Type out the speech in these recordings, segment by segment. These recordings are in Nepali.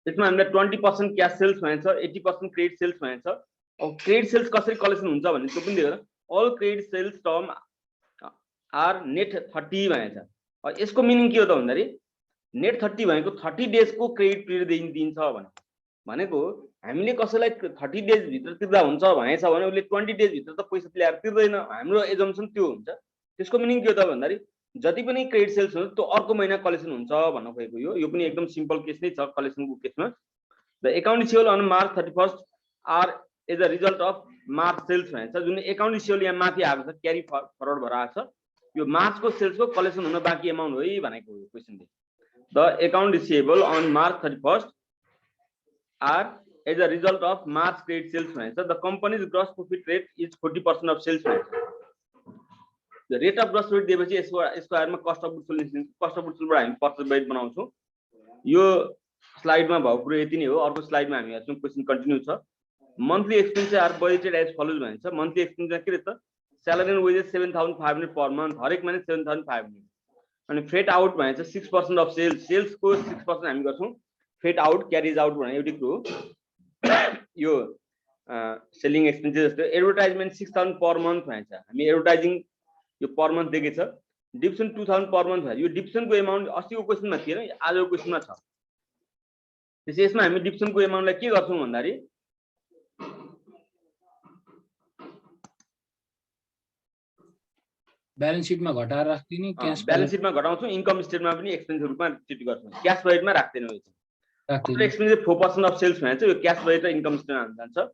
त्यसमा हामीले 20% क्याश सेल्स भनेको छ, 80% क्रेडिट सेल्स भनेको छ। अब क्रेडिट सेल्स कसरी कलेक्सन हुन्छ भन्ने त्यो पनि दिएको छ। All credit sales term are net 30 भनेको छ। अब यसको मिनिङ के हो त भन्दाखेरि नेट 30 भनेको 30 डेजको क्रेडिट पिरियड दिन्छ भनेको हामीले कसैलाई 30 डेज भित्र तिर्दा हुन्छ भनेछ भने उसले 20 डेज भित्र त पैसा ल्याएर तिर्दैन। हाम्रो एजम्पसन त्यो हुन्छ। त्यसको मिनिङ के हो त भन्दाखेरि जति पनि क्रेडिट सेल्स हुन्छ त्यो अर्को महिना कलेक्सन हुन्छ भन्न खोजेको यो पनि एकदम सिम्पल केस नै छ कलेक्सनको केसमा। The account receivable on March 31 are as a result of March sales भनेको छ। जुन अकाउन्ट रिसिभेबल यहाँ माथि आएको छ क्यारी फरवर्ड भएर आएको छ, यो मार्चको सेल्सको कलेक्सन हुन बाँकी अमाउन्ट हो भनेको यो क्वेशनले। The account receivable on March 31 are as a result of March credit sales भनेको छ। The company's gross profit rate is 40% of sales भनेको छ। The rate of gross profit दिएपछि यसको आधारमा कस्ट अफ गुड्स सोल्ड निस्किन्छ। कस्ट अफ गुड्स सोल्डबाट हामी पर्चेज प्राइस बनाउँछौँ। यो स्लाइडमा भएको कुरो यति नै हो। अर्को स्लाइडमा हामी हेर्छौँ, क्वेशन कन्टिन्यू छ। Monthly expenses are budgeted as follows भनेको छ। मन्थली एक्सपेन्सेस के त salary and wages 7500 per month, हरेक महिना 7500। अनि फ्रेट आउट भनेको 6% अफ सेल्स, सेल्स को 6% हामी गर्छौं। फ्रेट आउट क्यारिज आउट भने एउटै कुरो हो। यो सेलिङ एक्सपेन्सेस जस्तो। एडभर्टाइजमेन्ट 6000 पर मन्थ भनेको छ। हामी एडभर्टाइजिङ यो पर मन्थ दिएकै छ। डिप्सन 2000 पर मन्थ भयो। यो डिप्सनको एमाउन्ट अस्तिको क्वेशनमा थिएन, आजको क्वेशनमा छ। त्यसै यसमा हामी डिप्सनको एमाउन्टलाई के गर्छौं भन्दाखेरि ब्यालेन्स शीटमा घटाएर राख्दिने, क्याश ब्यालेन्स शीटमा घटाउँछौं, इन्कम स्टेटमेन्टमा पनि एक्सपेन्स रूपमा ट्रिट गर्छौं। क्याश बजेटमा राख्दैनौँ। यो चाहिँ एक्सपेन्सेस 4% अफ सेल्स भनेको यो क्याश बजेट र इन्कम स्टेटमेन्टमा जान्छ।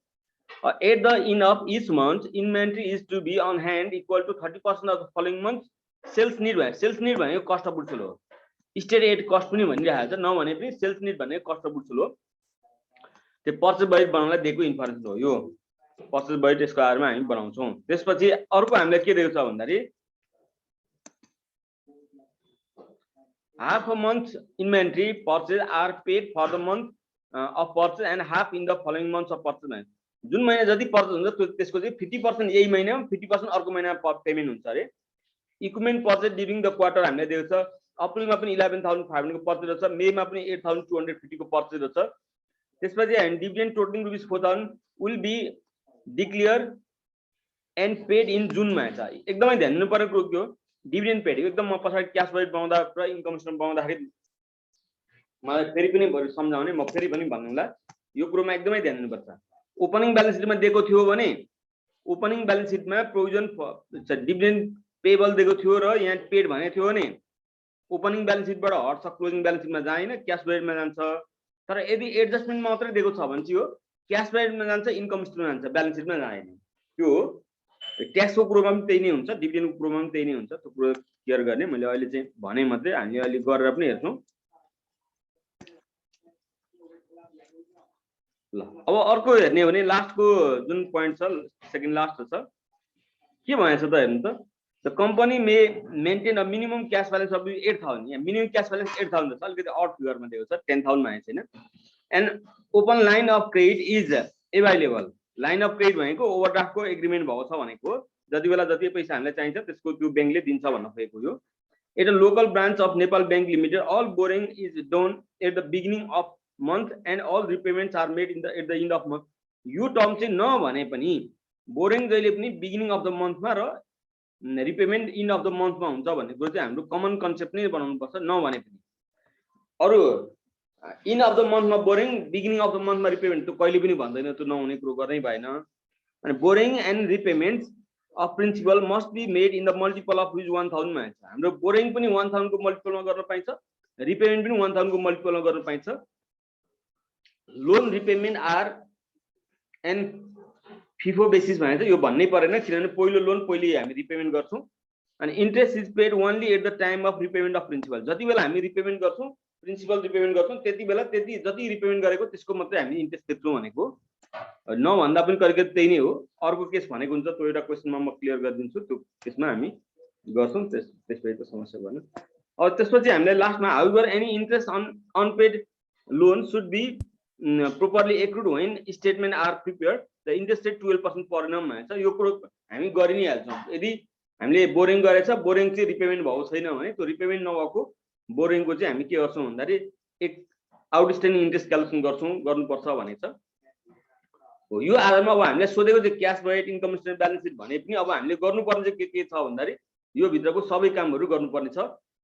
At the end of each month, inventory is to be on hand equal to 30% of the following month sales need भयो। सेल्स नीड भनेको कस्ट अफ गुड्स सोल्ड हो। स्टेट एड कस्ट पनि भनिरहेको छ, नभने पनि सेल्स नीड भनेको कस्ट अफ गुड्स सोल्ड हो। त्यो पर्चेज बजेट बनाउनलाई दिएको इन्फर्मेसन हो। यो पर्चेज बजेट यसको आधारमा हामी बनाउँछौं। त्यसपछि अर्को हामीले के दिएको छ भन्दाखेरि half a month inventory purchase are paid for the month of purchase and half in the following months of purchase। जुन महिना जति पर्चेज हुन्छ त्यसको चाहिँ 50% यही महिनामा, 50% अर्को महिनामा पेमेन्ट हुन्छ अरे। Equipment purchase during the quarter हामीले दिएको छ। अप्रिलमा पनि 11500 को पर्चेज छ, मेमा पनि 8250 को पर्चेज छ। त्यसपछि हामी dividend totalling ₹4000 will be declare and paid in June मा छ। एकदमै ध्यान दिनु पर्ने कुरो के हो, डिभिडेन्ड पेड एकदम म पछाडी क्याश बजेट बनाउँदा र इन्कम स्टेटमेन्ट बनाउँदाखेरि मलाई फेरि पनि बरु सम्झाउने, म फेरि पनि भन्नुला। यो कुरोमा एकदमै ध्यान दिनुपर्छ। ओपनिङ ब्यालेन्स शीटमा दिएको थियो भने ओपनिङ ब्यालेन्स शीटमा प्रोभिजन डिभिडेन्ड पेबल दिएको थियो र यहाँ पेड भनेको थियो भने ओपनिङ ब्यालेन्स शीटबाट हट्छ, क्लोजिङ ब्यालेन्स शीटमा जाएन, क्याश बजेटमा जान्छ। तर यदि एडजस्टमेन्ट मात्रै दिएको छ भने चाहिँ हो क्याश बजेटमा जान्छ, इन्कम स्टेटमेन्टमा जान्छ, ब्यालेन्स शीटमा जाएन। त्यो ट्याक्सको कुरोमा पनि त्यही नै हुन्छ, डिभिडेन्डको कुरोमा पनि त्यही नै हुन्छ। त्यो कुरो क्लियर गर्ने मैले अहिले चाहिँ भने मात्रै, हामी अहिले गरेर पनि हेर्छौं। ल अब अर्को हेर्ने हो भने लास्टको जुन पोइन्ट छ, सेकेन्ड लास्ट छ, के भनेछ त हेर्नु त। The company may maintain a minimum cash balance of 8000। यहाँ मिनिमम क्याश ब्यालेन्स 8000 छ, अलिकति अड फिगरमा दिएको छ, 10000 भनेको छैन। And open line of credit is available. Line of credit भनेको ओभरड्राफ्टको एग्रिमेन्ट भएको छ भनेको जति बेला जति पैसा हामीलाई चाहिन्छ त्यसको त्यो ब्याङ्कले दिन्छ भन्न खोजेको यो। At a local branch of Nepal bank limited all borrowing is done at the beginning of month and all repayments are made at the end of month। यो टर्म चाहिँ नभने पनि बोरिङ जहिले पनि बिगिनिङ अफ द मन्थमा र रिपेमेन्ट इन्ड अफ द मन्थमा हुन्छ भन्ने कुरो चाहिँ हाम्रो कमन कन्सेप्ट नै बनाउनु पर्छ। नभने पनि अरु इन्ड अफ द मन्थमा बोरिङ, बिगिनिङ अफ द मन्थमा रिपेमेन्ट त्यो कहिले पनि भन्दैन, त्यो नहुने कुरो गर्नै भएन। अनि borrowing and repayments of principal must be made in the multiple of rupees 1000 मा हुन्छ। हाम्रो बोरिङ पनि 1000 को मल्टिपलमा गर्न पाइन्छ, रिपेमेन्ट पनि 1000 को मल्टिपलमा गर्न पाइन्छ। Loan repayment are and FIFO basis भनेको यो भन्नै परेन, किनभने पहिलो लोन पहिले हामी रिपेमेन्ट गर्छौं। अनि interest is paid only at the time of repayment of principal. जति बेला हामी रिपेमेन्ट गर्छौं, प्रिन्सिपल रिपेमेन्ट गर्छौं, त्यति बेला त्यति जति रिपेमेन्ट गरेको त्यसको मात्रै हामी इन्ट्रेस्ट तिर्छौं भनेको। नभन्दा पनि करिब त्यही नै हो। अर्को केस भनेको हुन्छ, त्यो एउटा क्वेशनमा म क्लियर गरिदिन्छु, त्यो केसमा हामी गर्छौं, त्यसपछि त समस्या भएन। अब त्यसपछि हामीले लास्टमा however any interest on unpaid loan should be properly accrued when statement are prepared the interest rate 12% per annum भन्छ। यो कुरो हामी गरि नै हाल्छौं। यदि हामीले बोरिङ गरेछ, बोरिङ चाहिँ रिपेमेन्ट भएको छैन भने त्यो रिपेमेन्ट नभएको बोरिङको चाहिँ हामी के गर्छौं भन्दाखेरि आउटस्ट्यान्डिङ इन्ट्रेस्ट क्यालकुलेसन गर्नुपर्छ भनेको छ। हो यो आधारमा अब हामीले सोधेको चाहिँ cash budget income statement balance seat भने पनि अब हामीले गर्नुपर्ने चाहिँ के छ भन्दाखेरि यो भित्रको सबै कामहरू गर्नुपर्ने छ,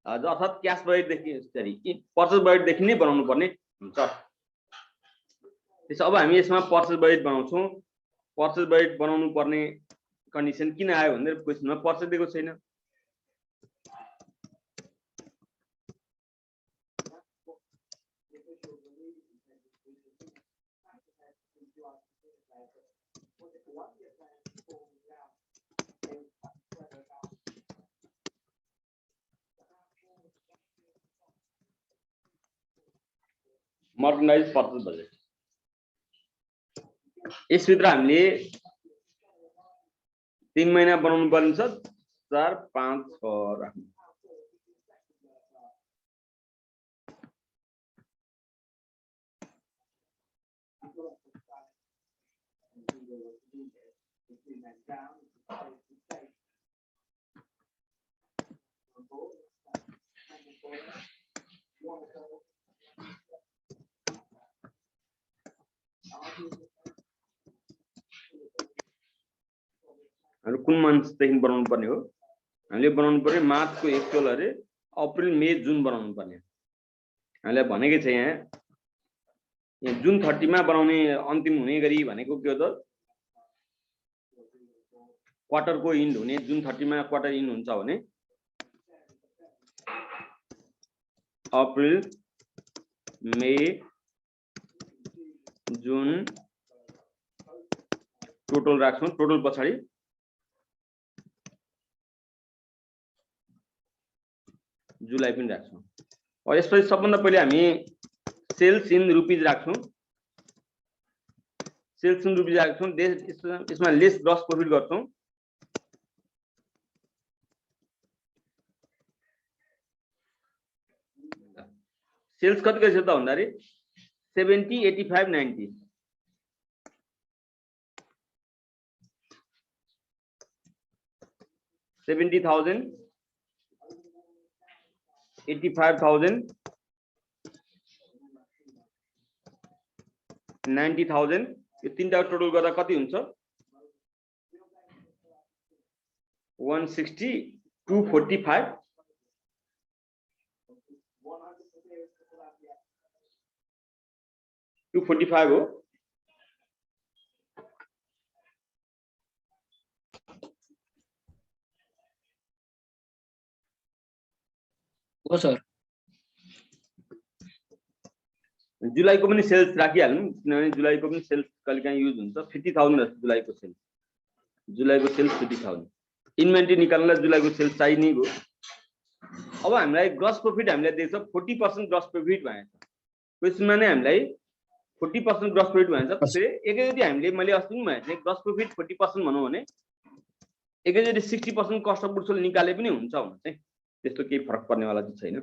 अर्थात् क्याश बजेटदेखि सरी पर्चेस बजेटदेखि नै बनाउनु पर्ने हुन्छ। त्यसो अब हामी यसमा पर्चेस बजेट बनाउँछौँ। पर्चेस बजेट बनाउनु पर्ने कन्डिसन किन आयो भनेर क्वेसनमा पर्चेस दिएको छैन। मर्चेन्डाइज पर्चेस बजेट यसभित्र हामीले 3 महिना बनाउनु पर्ने छ, 4, 5, 6 राख्नु। कुन मन्थदेखि बनाउनु पर्ने हो? हामीले बनाउनु पर्ने मार्चको एक्चुअल अरे अप्रिल मे जुन बनाउनु पर्ने। हामीले भनेकै छ यहाँ जुन 30 मा बनाउने अन्तिम हुने गरी भनेको के हो त? क्वार्टरको इन्ड हुने जुन 30 मा क्वार्टर इन्ड हुन्छ भने अप्रिल मे जुन टोटल राख्छौँ। टोटल पछाडि जुलाई पनि राख्छौँ। अब यसपछि सबभन्दा पहिले हामी सेल्स इन रुपीज राख्छौँ। सेल्स इन रुपीज राख्छौँ। यसमा लेस ग्रस प्रॉफिट गर्छौँ। सेल्स कति छ त भन्दाखेरि 70, 85, 90 70,000 85,000 90,000 यो तीनटा टोटल गर्दा कति हुन्छ? 160, 245 245 हो। हो सर। जुलाईको पनि सेल्स राखिहाल्नु किनभने जुलाईको पनि सेल्स कहिलेकाहीँ युज हुन्छ। 50,000 जुलाईको सेल्स। जुलाईको सेल्स 50,000। इन्भेन्ट्री निकाल्नलाई जुलाईको सेल्स चाहिने हो। अब हामीलाई ग्रस प्रॉफिट हामीले दिएको छ 40% ग्रस प्रॉफिट भनेको छ। क्वेशनमा नै हामीलाई 40% ग्रस प्रॉफिट भन्छ। त्यसैले एकैचोटि हामीले मैले अस्ति पनि भने ग्रस प्रॉफिट 40% भनौँ भने एकैचोटि 60% कस्ट अफ गुड्स सोल्ड निकाले पनि हुन्छ भने चाहिँ त्यस्तो केही फरक पर्नेवाला चाहिँ छैन।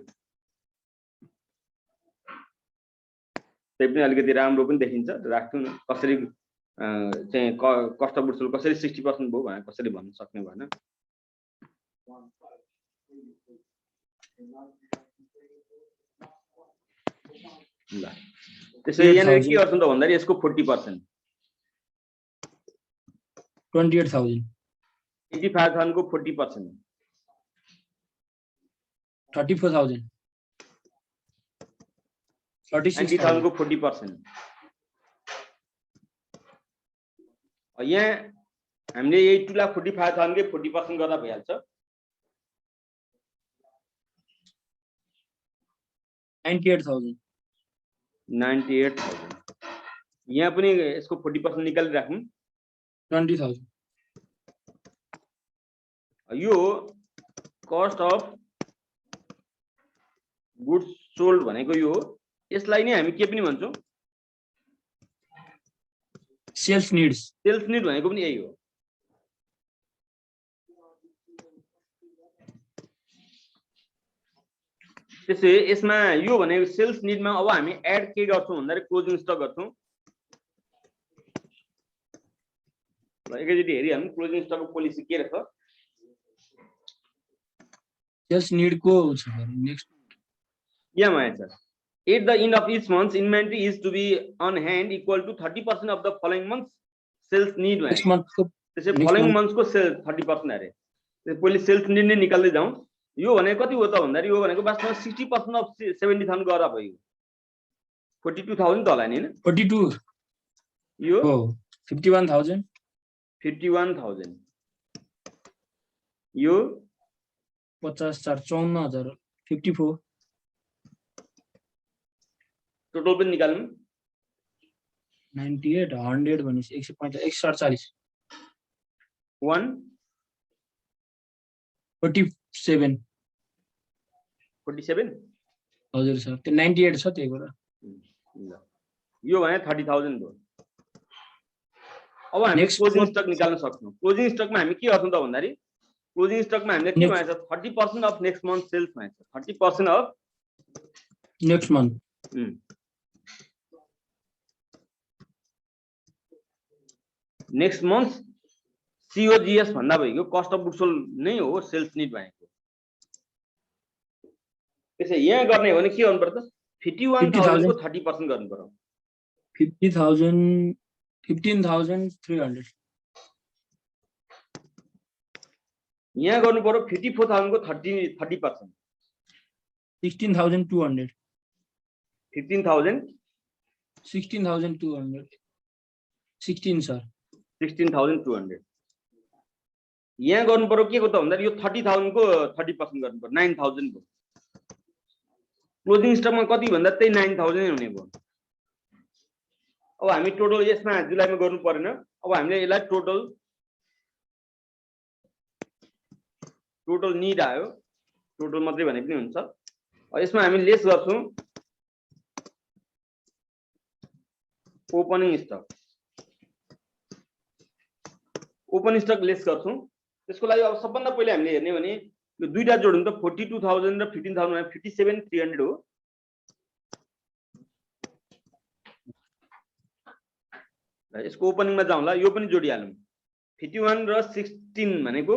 त्यही पनि अलिकति राम्रो पनि देखिन्छ। राख्छौँ न कसरी चाहिँ कस्ट अफ गुड्स सोल्ड कसरी 60% भयो भनेर कसरी भन्न सक्ने भएन। ल त्यसै यहाँनिर के गर्छौँ त भन्दाखेरि यसको 40% 28,000 85,000 को 40% 34,000 90,000 को 40%। यहाँ हामीले यही 2,45,000 के 40% गर्दा भइहाल्छ। 98,000 98,000 यहाँ पनि यसको 40% निकालिराखौँ। 20,000 यो कस्ट अफ गुड्स सोल्ड भनेको यो यसलाई नै हामी के पनि भन्छौँ? Sales needs. सेल्स नीड भनेको पनि यही हो। त्यसै यसमा यो भनेको सेल्स नीडमा अब हामी एड के गर्छौँ भन्दाखेरि क्लोजिङ स्टक गर्छौँ। एकैचोटि हेरिहाल्नु क्लोजिङ स्टकको पोलिसी के रहेछ। सेल्स नीड को छ नेक्स्ट यहाँ आएछ At the end of each month, inventory is to be on hand equal to 30% of the following month's sales need. Next month को त्यसै next following month- months को sales 30% अरे पहिले सेल्स निड नै निकाल्दै जाउँ यो भनेको कति हो त भन्दाखेरि यो भनेको वास्तवमा 60% अफ 70,000 गरा भयो 42,000 त होला नि हैन 42 यो oh 51,000 51,000 यो 54,000 54 टोटल पनि निकाल्नु 98 100 भनेपछि 147 1 47 47 हजुर सर त्यो 98 छ त्यही भएर ल यो भने 30,000 भयो अब हामी Next क्लोजिङ month- स्टक निकाल्न सक्छौं क्लोजिङ स्टकमा हामी के गर्छौं त भन्दाखेरि क्लोजिङ स्टकमा हामीले के Next- भनेछ 30% अफ नेक्स्ट मन्थ सेल्स भनेछ 30% of next month next month COGS भन्दा भइगयो कस्ट अफ गुड्स सोल्ड नै हो सेल्स निड भनेको त्यसै यहाँ गर्ने हो भने के गर्नु पर्छ 51,000 को 30% गर्नु पर्यो 15,300 यहाँ गर्नु पर्यो 54,000 को 30% 16,200 15,000 16,200 16 सर 16,200 यहाँ गर्नु पर्यो के को त भन्दा यो 30,000 को 30% गर्नु पर्यो 9,000 को क्लोजिङ स्टकमा कति भन्दा त्यही 9,000 नै हुने भयो अब हामी टोटल यसमा जुलाईमा गर्नु परेन अब हामीले यसलाई टोटल निड आयो टोटल मात्रै भने पनि हुन्छ अब यसमा हामी लेस गर्छौं ओपनिङ स्टक लेस गर्छौं त्यसको लागि अब सबभन्दा पहिले हामीले हेर्ने भने यो दुईटा जोड्नु त 42,000 र 15,000 मा 57,300 हो ल यसको ओपनिङमा जाउँला यो पनि जोडिहालौं 51 र 16 भनेको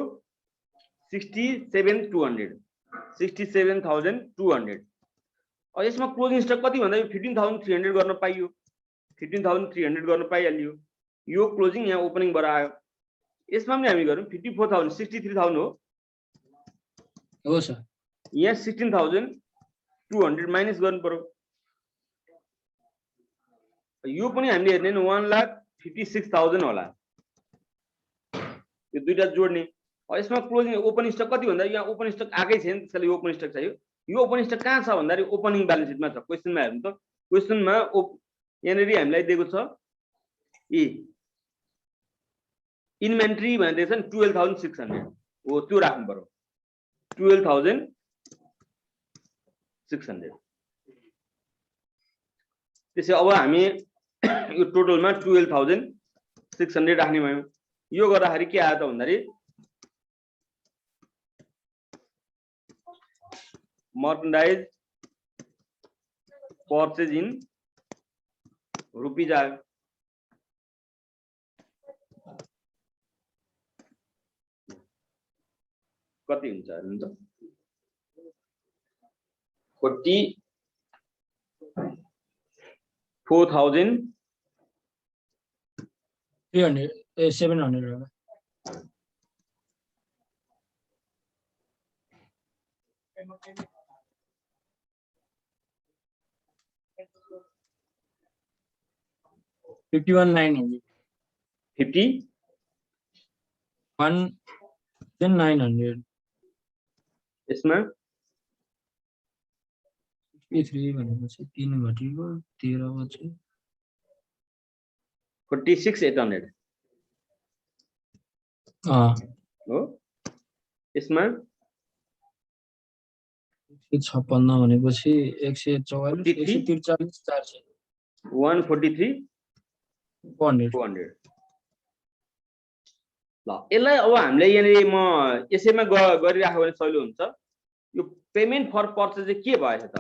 67,200 67,200 अब यसमा क्लोजिङ स्टक कति भन्दा 15,300 गर्न पाइयो 15,300 गर्न पाइहालियो यो क्लोजिङ यहाँ ओपनिङ बाट आयो यसमा पनि हामी गरौँ 54,000 63,000 हो सर यहाँ 16,200 माइनस गर्नु पर्यो यो पनि हामीले हेर्ने 1,56,000 होला यो दुईटा जोड्ने अब यसमा क्लोजिङ ओपन स्टक कति भन्दा यहाँ ओपन स्टक आकै छैन त्यसैले यो ओपन स्टक चाहियो यो ओपन स्टक कहाँ छ भन्दाखेरि ओपनिङ ब्यालेन्स सिटमा छ क्वेशनमा हेर्नु त क्वेशनमा यहाँनेरि हामीलाई दिएको छ इन्भेन्ट्री भनेको छ नि 12,600 हो त्यो राख्नु पर्यो 12,600 त्यसै अब हामी यो टोटलमा 12,600 राख्ने भयो यो गर्दाखेरि के आयो त भन्दाखेरि मर्चेन्डाइज पर्चेज इन रुपीज आयो कति हुन्छ हेर्नु त 44,000 300 700 होला 51,900 51,900 यसमा 63 भनेपछि 3 घटेको 13 बच्यो 46,800 हो यसमा 156 भनेपछि 144 143 400 143,400 ल यसलाई अब हामीले यहाँ म यसैमा गरिराख्यो भने सजिलो हुन्छ यो पेमेन्ट फर पर्चेज चाहिँ के भएछ त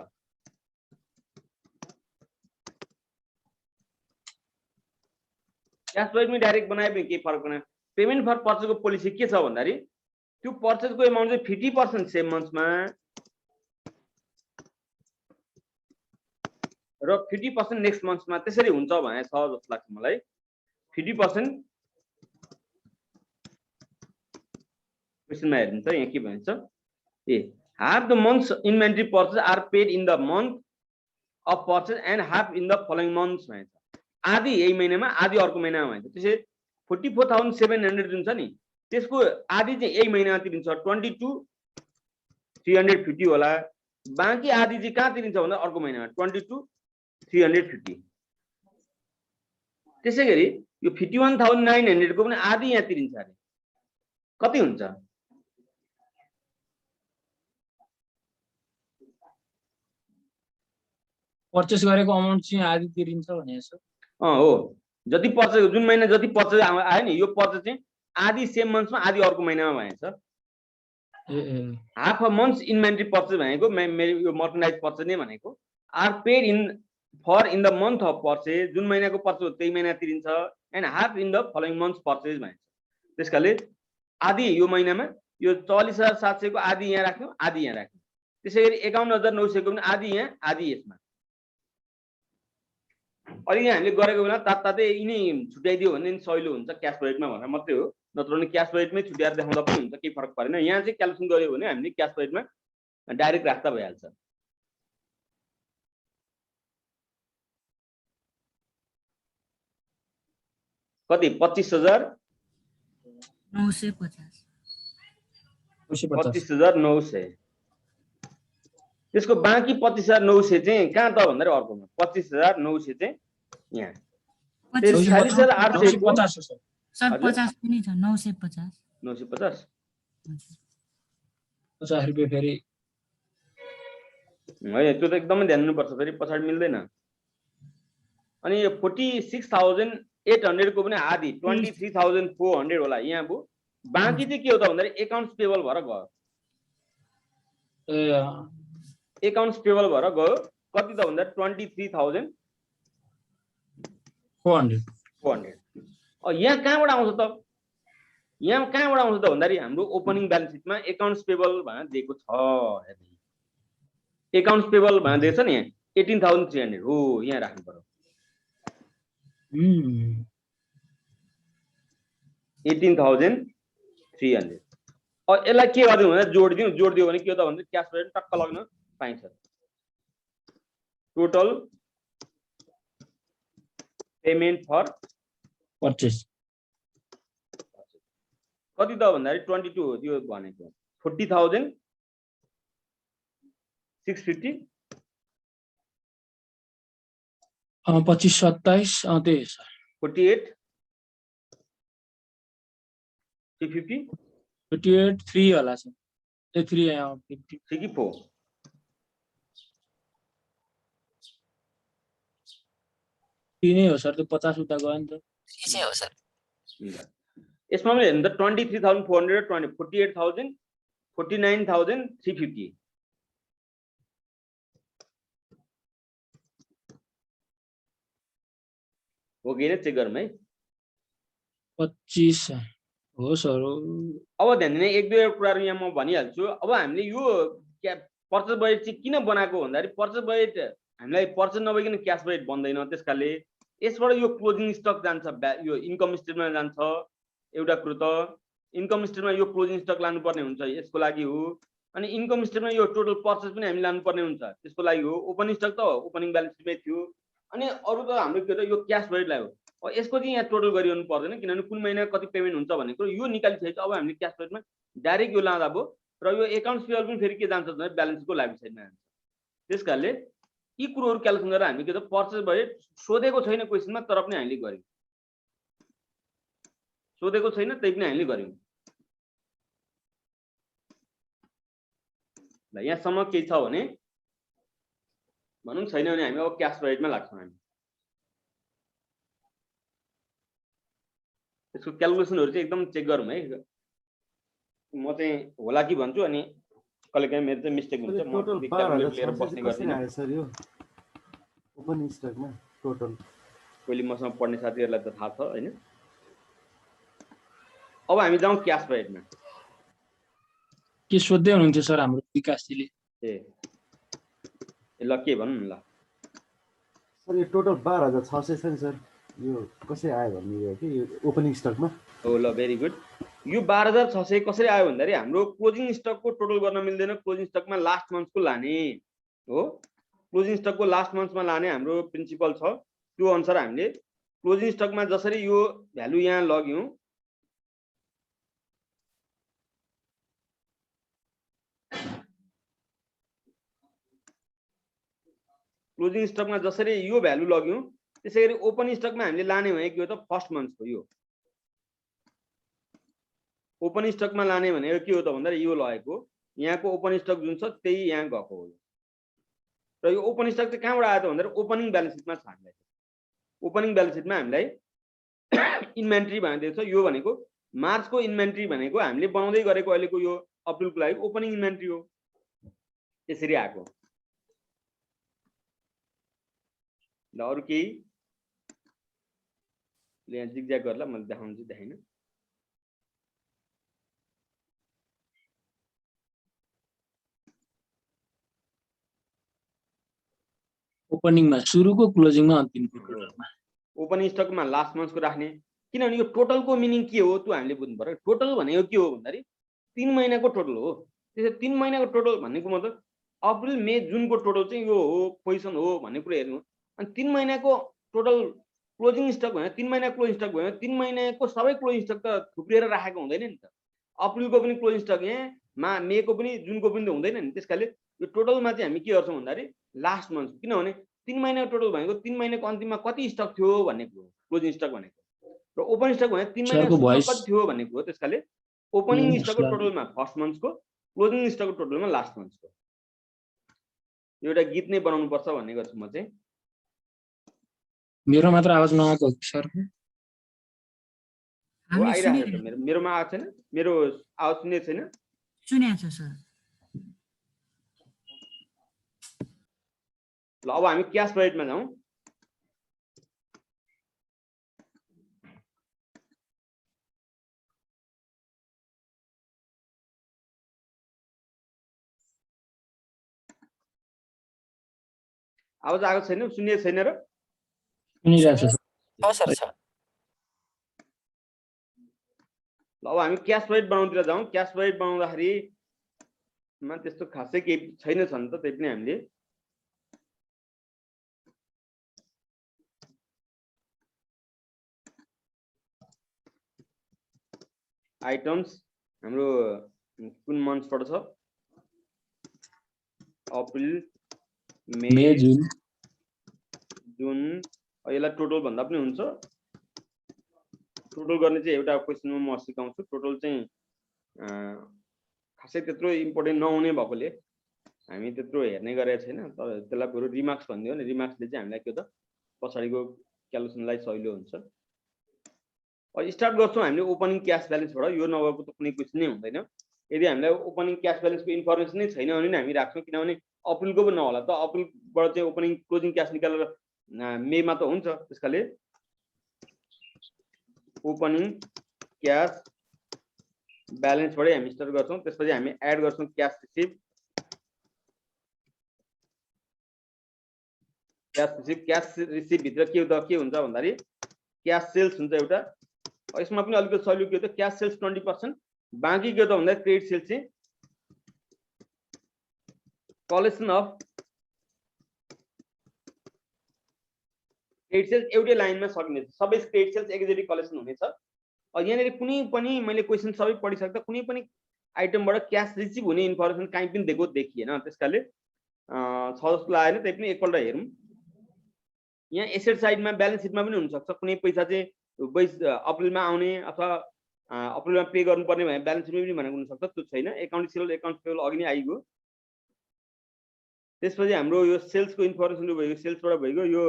क्याश फ्लोमा डाइरेक्ट बनाए पनि केही फरक पर्दैन पेमेन्ट फर पर्चेजको पोलिसी के छ भन्दाखेरि त्यो पर्चेजको एमाउन्ट चाहिँ 50% सेम मन्थमा र 50% नेक्स्ट मन्थमा त्यसरी हुन्छ भने छ जस्तो लाग्छ मलाई 50% क्वेशनमा हेर्नुहुन्छ यहाँ के भन्छ ए half the month's inventory purchase are paid in the month of purchase and half in the following months भन्छ आधी यही महिनामा आधी अर्को महिनामा भन्छ त्यसै 44700 जुन छ नि त्यसको आधी चाहिँ यही महिनामा तिरिन्छ 22350 होला बाँकी आधी चाहिँ कहाँ तिरिन्छ भन्दा अर्को महिनामा 22350 त्यसैगरी यो 51900 को पनि आधी यहाँ तिरिन्छ अरे कति हुन्छ पर्चेस गरेको अमाउन्ट चाहिँ आधी तिरिन्छ भने यसो हो जति पर्चेस जुन महिना जति पर्चेस आयो नि यो पर्चेस चाहिँ आधी सेम मन्थमा आधी अर्को महिनामा भएछ half a month's inventory purchase भनेको यो मर्चेन्डाइज पर्चेस नै भनेको are paid in for in the month of purchase जुन महिनाको पर्चेस त्यही महिना तिरिन्छ and half in the following month's purchase भन्छ त्यसकाले आधी यो महिनामा यो 44700 को आधी यहाँ राख्नु आधी यहाँ राख्नु त्यसैगरी 51900 को पनि आधी यहाँ आधी यसमा अनि यहाँ हामीले गरेको बेला तात्तातै यिनी छुट्याइदियो भने सजिलो हुन्छ क्याश बजेटमा भनेर मात्रै हो नत्र भने क्याश बजेटमै छुट्याएर देखाउँदा पनि हुन्छ केही फरक परेन यहाँ चाहिँ क्याल्कुलेसन गर्यो भने हामीले क्याश बजेटमा डाइरेक्ट राख्दा भइहाल्छ कति 25950 त्यसको बाँकी 25900 चाहिँ कहाँ त भन्दा अर्कोमा 25900 चाहिँ यहाँ 46850 सर 50 पनि छ 950 950 50 रुपैयाँ फेरि है त्यो त एकदमै ध्यान दिनुपर्छ फेरि पछाडी मिल्दैन अनि यो 46800 को पनि आधी 23400 होला यहाँ भो बाँकी चाहिँ के हो त भन्दा एकाउन्ट्स पेबल भएर गयो एकाउन्ट्स पेबल भएर गयो कति त भन्दा 23400 यहाँ कहाँबाट आउँछ त यहाँ कहाँबाट आउँछ त भन्दाखेरि हाम्रो ओपनिङ ब्यालेन्स सिटमा एकाउन्ट्स पेबल भनेर दिएको छ एकाउन्ट्स पेबल भनेर दिएको छ नि 18300 हो यहाँ राख्नु पर्यो 18300 यसलाई के गरिदिउँ भने जोडिदियो भने के हो त भन्दा क्याश बजेट टक्क लाग्न पाइन्छ टोटल पेमेन्ट फर पर्चेस कति त भन्दाखेरि 22 हो त्यो भनेको 40650 25 27 त्यही 48 350 58 3 होला सर ए 3 50 3 कि 4 3 नै हो सर त्यो 50 उता गयो नि त 3 चाहिँ हो सर यसमा पनि हेर्नु त 23400 48000 49350 हो कि चेक गरौँ है 25 हो सर अब ध्यान दिने एक दुईवटा कुराहरू यहाँ म भनिहाल्छु अब हामीले यो पर्चेस बजेट चाहिँ किन बनाएको भन्दाखेरि पर्चेस बजेट हामीलाई पर्चेस नभइकन क्याश बजेट बन्दैन त्यसकाले यसबाट यो क्लोजिङ स्टक जान्छ यो इन्कम स्टेटमेन्टमा जान्छ एउटा कुरो त इन्कम स्टेटमेन्टमा यो क्लोजिङ स्टक लानुपर्ने हुन्छ यसको लागि हो अनि इन्कम स्टेटमेन्टमा यो टोटल पर्चेस पनि हामी लानुपर्ने हुन्छ त्यसको लागि हो ओपनिङ स्टक त ओपनिङ ब्यालेन्स सिटमै थियो अनि अरु त हाम्रो के हो यो क्याश बजेटलाई हो यसको चाहिँ यहाँ टोटल गरिरहनु पर्दैन किनभने कुन महिना कति पेमेन्ट हुन्छ भन्ने कुरो यो निकालिसकेपछि अब हामीले क्याश बजेटमा डाइरेक्ट यो लाँदा भयो र यो एकाउन्ट्स पेबल पनि फेरि के जान्छ भने ब्यालेन्सको लाइफ साइडमा जान्छ त्यसकारणले यी कुरोहरू क्याल्कुलेसन गरेर हामी के त पर्चेस बजेट सोधेको छैन क्वेसनमा तर पनि हामीले गर्यौं सोधेको छैन त्यही पनि हामीले गर्यौं ल यहाँसम्म के छ भने भनौं छैन भने हामी अब क्याश बजेटमा लाग्छौं हामी यसको क्याल्कुलेसनहरु चाहिँ एकदम चेक गरौँ है म चाहिँ होला कि भन्छु अनि कहिलेकाहीँ मेरो चाहिँ मिस्टेक हुन्छ म क्याल्कुलेटर लिएर बस्ने गर्दिन सर यो ओपनिङ स्टकमा टोटल पहिले मसँग पढ्ने साथीहरुलाई त थाहा छ हैन अब हामी जाउँ क्याश बजेटमा के सोध्दै हुनुहुन्थ्यो सर हाम्रो विकासजीले ए ल के भन्नु ल सर यो टोटल 12,600 छ नि सर, यो कसरी आयो भन्ने हो कि यो ओपनिङ स्टकमा। हो ल भेरी गुड। यो 12,600 कसरी आयो भन्दाखेरि हाम्रो क्लोजिङ स्टकको टोटल गर्न मिल्दैन, क्लोजिङ स्टकमा लास्ट मन्थको लाने हो। क्लोजिङ स्टकको लास्ट मन्थमा लाने हाम्रो प्रिन्सिपल छ, त्यो अनुसार हामीले क्लोजिङ स्टकमा जसरी यो भ्यालु यहाँ लग्यौं, क्लोजिङ स्टकमा जसरी यो भ्यालु लग्यौं त्यसैगरी ओपन स्टकमा हामीले लाने भने के हो त फर्स्ट मन्थको यो ओपन स्टकमा लाने भनेको के हो त भन्दा यो लगेको यहाँको ओपन स्टक जुन छ त्यही यहाँ गएको हो। र यो ओपन स्टक चाहिँ कहाँबाट आयो त भन्दा ओपनिङ ब्यालेन्स सिटमा छ हामीलाई। ओपनिङ ब्यालेन्स सिटमा हामीलाई इन्भेन्ट्री भनेको छ, यो भनेको मार्चको इन्भेन्ट्री भनेको हामीले बनाउँदै गरेको अहिलेको यो अप्रिलको लागि ओपनिङ इन्भेन्ट्री हो, त्यसरी आएको। ल अरु केही यहाँ जिगज्याग गर्ला मैले देखाउँछु, देखाइन। ओपनिङमा सुरुको, क्लोजिङमा अन्तिमको टोटलमा। ओपनिङ स्टकमा लास्ट मन्थको राख्ने, किनभने यो टोटलको मिनिङ के हो त्यो हामीले बुझ्नु पर्यो। टोटल भनेको के हो भन्दाखेरि 3 महिनाको टोटल हो। त्यसैले 3 महिनाको टोटल भनेको मतलब अप्रिल मे जुनको टोटल चाहिँ यो हो, पोजिसन हो भन्ने कुरा हेर्नु। अनि 3 महिनाको टोटल क्लोजिङ स्टक भने 3 महिना क्लोजिङ स्टक भयो, 3 महिनाको सबै क्लोजिङ स्टक त थुप्रिएर राखेको हुँदैन नि त। अप्रिलको पनि क्लोजिङ स्टक यहाँ, मेको पनि जुनको पनि त हुँदैन नि। त्यसकाले यो टोटलमा चाहिँ हामी के गर्छौँ भन्दाखेरि लास्ट मन्थ, किनभने 3 महिनाको टोटल भनेको 3 महिनाको अन्तिममा कति स्टक थियो भन्ने कुरो क्लोजिङ स्टक भनेको, र ओपन स्टक भने 3 महिनाको सुरुमा कति थियो भन्ने कुरो। त्यसकाले ओपनिङ स्टकको टोटलमा फर्स्ट मन्थको, क्लोजिङ स्टकको टोटलमा लास्ट मन्थको। एउटा गीत नै बनाउनु पर्छ भन्ने गर्छु म चाहिँ। मेरो मात्र आवाज नआएको सर? हो आइरहेको छ, मेरोमा आएको छैन, मेरो आवाज सुनेको छैन? सुनेको छ सर। ल अब हामी क्याश बजेटमा जाउँ। आवाज आएको छैन, सुनिएको छैन र? सुनिरहेको छ सर। ल अब हामी क्याश बजेट बनाउनुतिर जाउँ। क्याश बजेट बनाउँदाखेरि त्यस्तो खासै केही छैन छन् त, त्यही पनि हामीले आइटम्स हाम्रो कुन मन्थबाट छ? अप्रिल मे जुन। यसलाई टोटल भन्दा पनि हुन्छ। टोटल गर्ने चाहिँ एउटा क्वेसनमा म सिकाउँछु। टोटल चाहिँ खासै त्यत्रो इम्पोर्टेन्ट नहुने भएकोले हामी त्यत्रो हेर्ने गरेको छैन, तर त्यसलाई बरु रिमार्क्स भनिदियो भने रिमार्क्सले चाहिँ हामीलाई के त पछाडिको क्यालकुलेसनलाई सजिलो हुन्छ। अब स्टार्ट गर्छौँ हामीले ओपनिङ क्यास ब्यालेन्सबाट। यो नभएको त कुनै क्वेसन नै हुँदैन। यदि हामीलाई ओपनिङ क्यास ब्यालेन्सको इन्फर्मेसन नै छैन भने हामी राख्छौँ, किनभने अप्रिलको पनि नहोला त। अप्रिलबाट चाहिँ ओपनिङ क्लोजिङ क्यास निकालेर मेमा त हुन्छ। त्यसकाले ओपनिङ क्यास ब्यालेन्सबाटै हामी स्टार्ट गर्छौँ। त्यसपछि हामी एड गर्छौँ क्यास रिसिभ। क्यास रिसिभ भित्र के हुन्छ भन्दाखेरि क्यास सेल्स हुन्छ एउटा। यसमा पनि अलिकति सजिलो के हो त, क्यास सेल्स 20%, बाँकी के हो त भन्दा क्रेडिट सेल्स चाहिँ कलेक्सन अफ क्रेडिट सेल्स एउटै लाइनमा सकिनेछ। सबै क्रेडिट सेल्स एकैचोटि कलेक्सन हुनेछ। यहाँनिर कुनै पनि मैले क्वेसन सबै पढिसक्दा कुनै पनि आइटमबाट क्यास रिसिभ हुने इन्फर्मेसन कहीँ पनि दिएको देखिएन। त्यसकाले छ जस्तो लागेन, त्यही पनि एकपल्ट हेरौँ। यहाँ एसेट साइडमा ब्यालेन्स सिटमा पनि हुनसक्छ कुनै पैसा चाहिँ अप्रिलमा आउने अथवा अप्रिलमा पे गर्नुपर्ने भने ब्यालेन्स सिटमा पनि भनेको हुनसक्छ, त्यो छैन। एकाउन्ट पेबल अघि नै आइगयो। त्यसपछि हाम्रो यो सेल्सको इन्फर्मेसन भइगयो, सेल्सबाट भइगयो। यो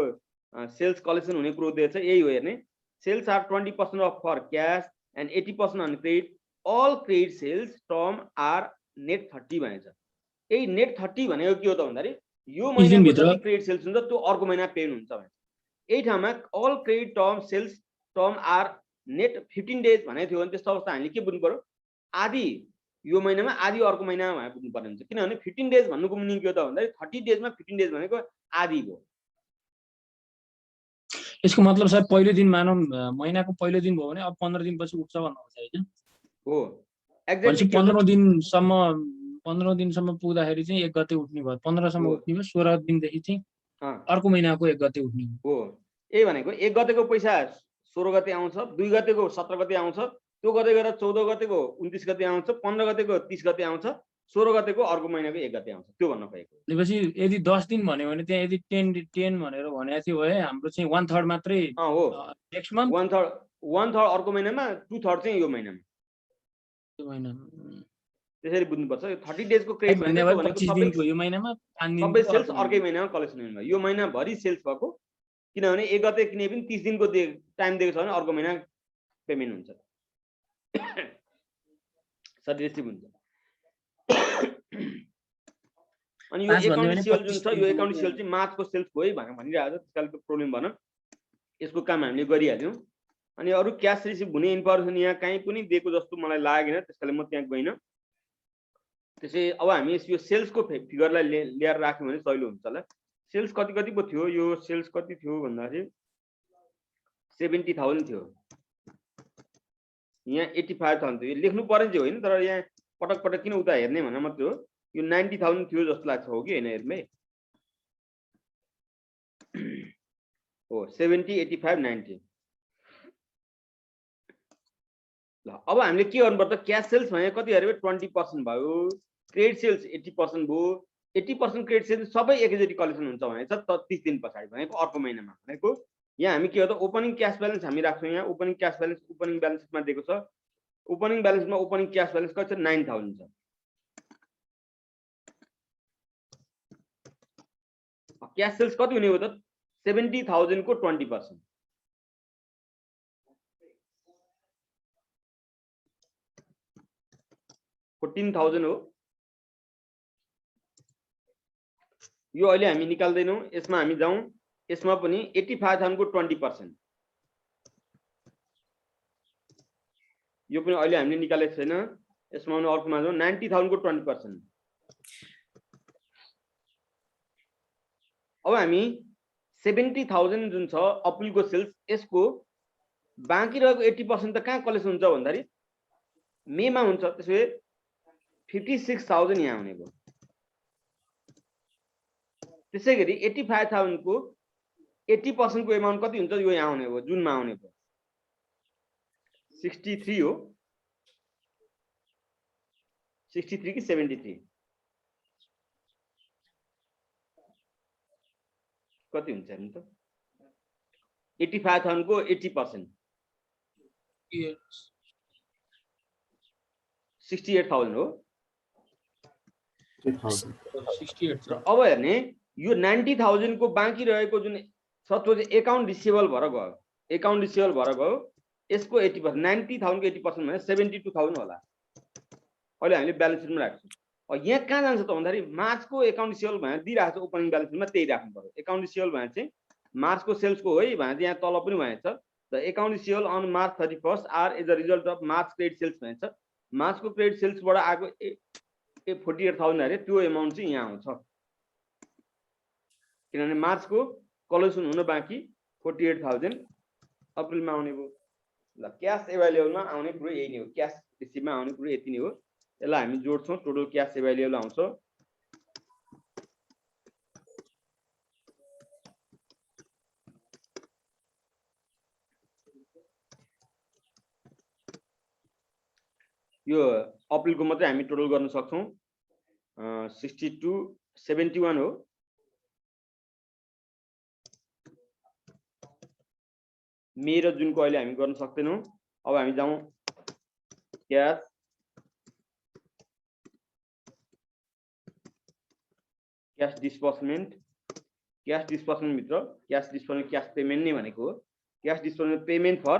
सेल्स कलेक्सन हुने कुरो दिएछ, यही हो हेर्ने। Sales are 20% of for cash and 80% on credit. All credit sales term are net 30 भनेछ। यही नेट 30 भनेको के हो त भन्दाखेरि यो महिनाको जति क्रेडिट सेल्स हुन्छ त्यो अर्को महिना पे हुन्छ भने। यही ठाउँमा all credit term sales term are net 15 days भनेको थियो भने त्यस्तो अवस्था हामीले के बुझ्नु पर्यो, आधी यो महिनामा आधी अर्को महिनामा भनेर बुझ्नु पर्ने हुन्छ। किनभने 15 डेज भन्नुको मिनिङ के हो त भन्दाखेरि 30 डेजमा 15 डेज भनेको आधी भयो। यसको मतलब सायद पहिलो दिन मानौँ महिनाको पहिलो दिन भयो भने अब 15 दिनपछि उठ्छ भन्नुहुन्छ हैन हो भनेपछि एक्ज्याक्टली के हुन्छ 15 दिनसम्म पुग्दाखेरि चाहिँ 1 गते उठ्ने भयो 15 सम्म हो उठ्ने भयो 16 दिनदेखि चाहिँ अर्को महिनाको 1 गते उठ्ने भयो हो यही भनेको 1 गतेको पैसा 16 गते आउँछ 2 गतेको 17 गते आउँछ त्यो गर्दै गरेर 14 गतेको 29 गते आउँछ 15 गतेको 30 गते आउँछ 16 गतेको अर्को महिनाको 1 गते आउँछ त्यो भन्न खोजेको भनेपछि यदि 10 दिन भन्यो भने त्यहाँ यदि 10 भनेर भनेको थियो भए हाम्रो चाहिँ 1/3 मात्रै हो नेक्स्ट मन्थ 1/3 अर्को महिनामा 2/3 चाहिँ यो महिनामा यो महिना त्यसरी बुझ्नुपर्छ यो 30 डेजको क्रेडिट भन्दा भनेको भए 25 दिनको यो महिनामा 5 सबै दिनको सेल्स अर्को अर्कै महिनामा कलेक्सन हुने भयो यो महिनाभरि सेल्स भएको किनभने 1 गते किने पनि 30 दिनको टाइम दिएको छ भने अर्को महिना पेमेन्ट हुन्छ सदृश्य हुन्छ अनि यो एकाउन्ट सेल जुन छ यो एकाउन्ट सेल चाहिँ मार्चको सेल्स हो है भनेर भनिरहेको छ त्यसकारण त्यो प्रब्लम भएन यसको काम हामीले गरिहाल्यौँ अनि अरू क्यास रिसिभ हुने इन्फर्मेसन यहाँ कहीँ पनि दिएको जस्तो मलाई लागेन त्यसकारण म त्यहाँ गइनँ त्यसै अब हामी यो सेल्सको फिगरलाई ल्याएर राख्यौँ भने सजिलो हुन्छ होला सेल्स कति पो थियो यो सेल्स कति थियो भन्दाखेरि 70,000 थियो यहाँ 85,000 थियो यो लेख्नु पर्ने चाहिँ होइन तर यहाँ पटक पटक किन उता हेर्ने भनेर मात्रै हो यो 90,000 थियो जस्तो लाग्छ हो कि होइन हेर्मै हो 70 85 90 ल अब हामीले के गर्नुपर्छ क्यास सेल्स भने कति अरे 20% भयो क्रेडिट सेल्स 80% भयो 80% क्रेडिट सेल्स सबै एकैचोटि कलेक्सन हुन्छ भने छ 30 दिन पछाडि भनेको अर्को महिनामा भनेको यहाँ हामी के हो त ओपनिङ क्यास ब्यालेन्स हामी राख्छौँ यहाँ ओपनिङ क्यास ब्यालेन्स ओपनिङ ब्यालेन्समा दिएको छ ओपनिङ ब्यालेन्समा ओपनिङ क्यास ब्यालेन्स कति छ 9,000 छ क्यास सेल्स कति हुने हो त 70,000 को 20% 14,000 हो यो अहिले हामी निकाल्दैनौँ यसमा हामी जाउँ यसमा पनि 85,000 को 20% यो पनि अहिले हामीले निकालेको छैन यसमा पनि अर्कोमा जाउँ 90,000 को 20% अब हामी 70,000 जुन छ अप्रिलको सेल्स यसको बाँकी रहेको 80% त कहाँ कलेक्सन हुन्छ भन्दाखेरि मेमा हुन्छ त्यसो 56,000 यहाँ आउने भयो त्यसै गरी 85,000 को 80% को एमाउन्ट कति हुन्छ यो यहाँ आउने भयो जुनमा आउने भयो 63 हो 63 कि 73 कति हुन्छ हेर्नु त 85,000 को 80% 68,000 हो 68 अब हेर्ने यो 90,000 को बाँकी रहेको जुन सपोज एकाउन्ट रिसिभेबल भएर गयो यसको 80% 90,000 को 80% भने 72,000 होला अहिले हामीले ब्यालेन्स सिटमा राख्छौँ यहाँ कहाँ जान्छ त भन्दाखेरि मार्चको एकाउन्ट रिसिभेबल भनेर दिइरहेको छ ओपनिङ ब्यालेन्स सिटमा त्यही राख्नु पर्यो एकाउन्ट रिसिभेबल भने चाहिँ मार्चको सेल्सको हो है भने चाहिँ यहाँ तल पनि भनेको छ the account receivable on March 31 are as a result of March credit sales भनेको छ मार्चको क्रेडिट सेल्सबाट आएको 48,000 अरे त्यो एमाउन्ट चाहिँ यहाँ आउँछ किनभने मार्चको कलेक्सन हुन बाँकी 48,000 अप्रिलमा आउने भयो ल क्यास एभाइलेबलमा आउने कुरो यही नै हो क्यास रिसिभमा आउने कुरो यति नै हो यसलाई हामी जोड्छौँ टोटल क्यास एभाइलेबल आउँछ यो अप्रिलको मात्रै हामी टोटल गर्न सक्छौँ 62 71 हो मे र जुनको अहिले हामी गर्न सक्दैनौँ अब हामी जाउँ क्यास डिस्बर्समेन्ट भित्र क्यास डिस्बर्समेन्ट क्यास पेमेन्ट नै भनेको हो cash disbursement payment for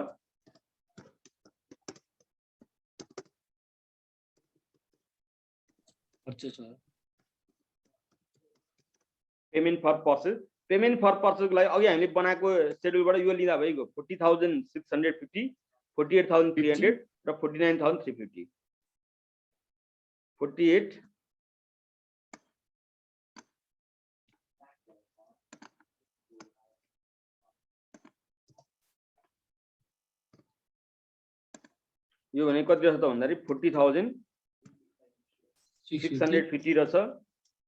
payment for पर्चेसको लागि अघि हामीले बनाएको सेड्युलबाट यो लिँदा भइगयो 40,650 48,300 र 49,350 48 यो भने कति रहेछ त भन्दाखेरि 40,650 रहेछ।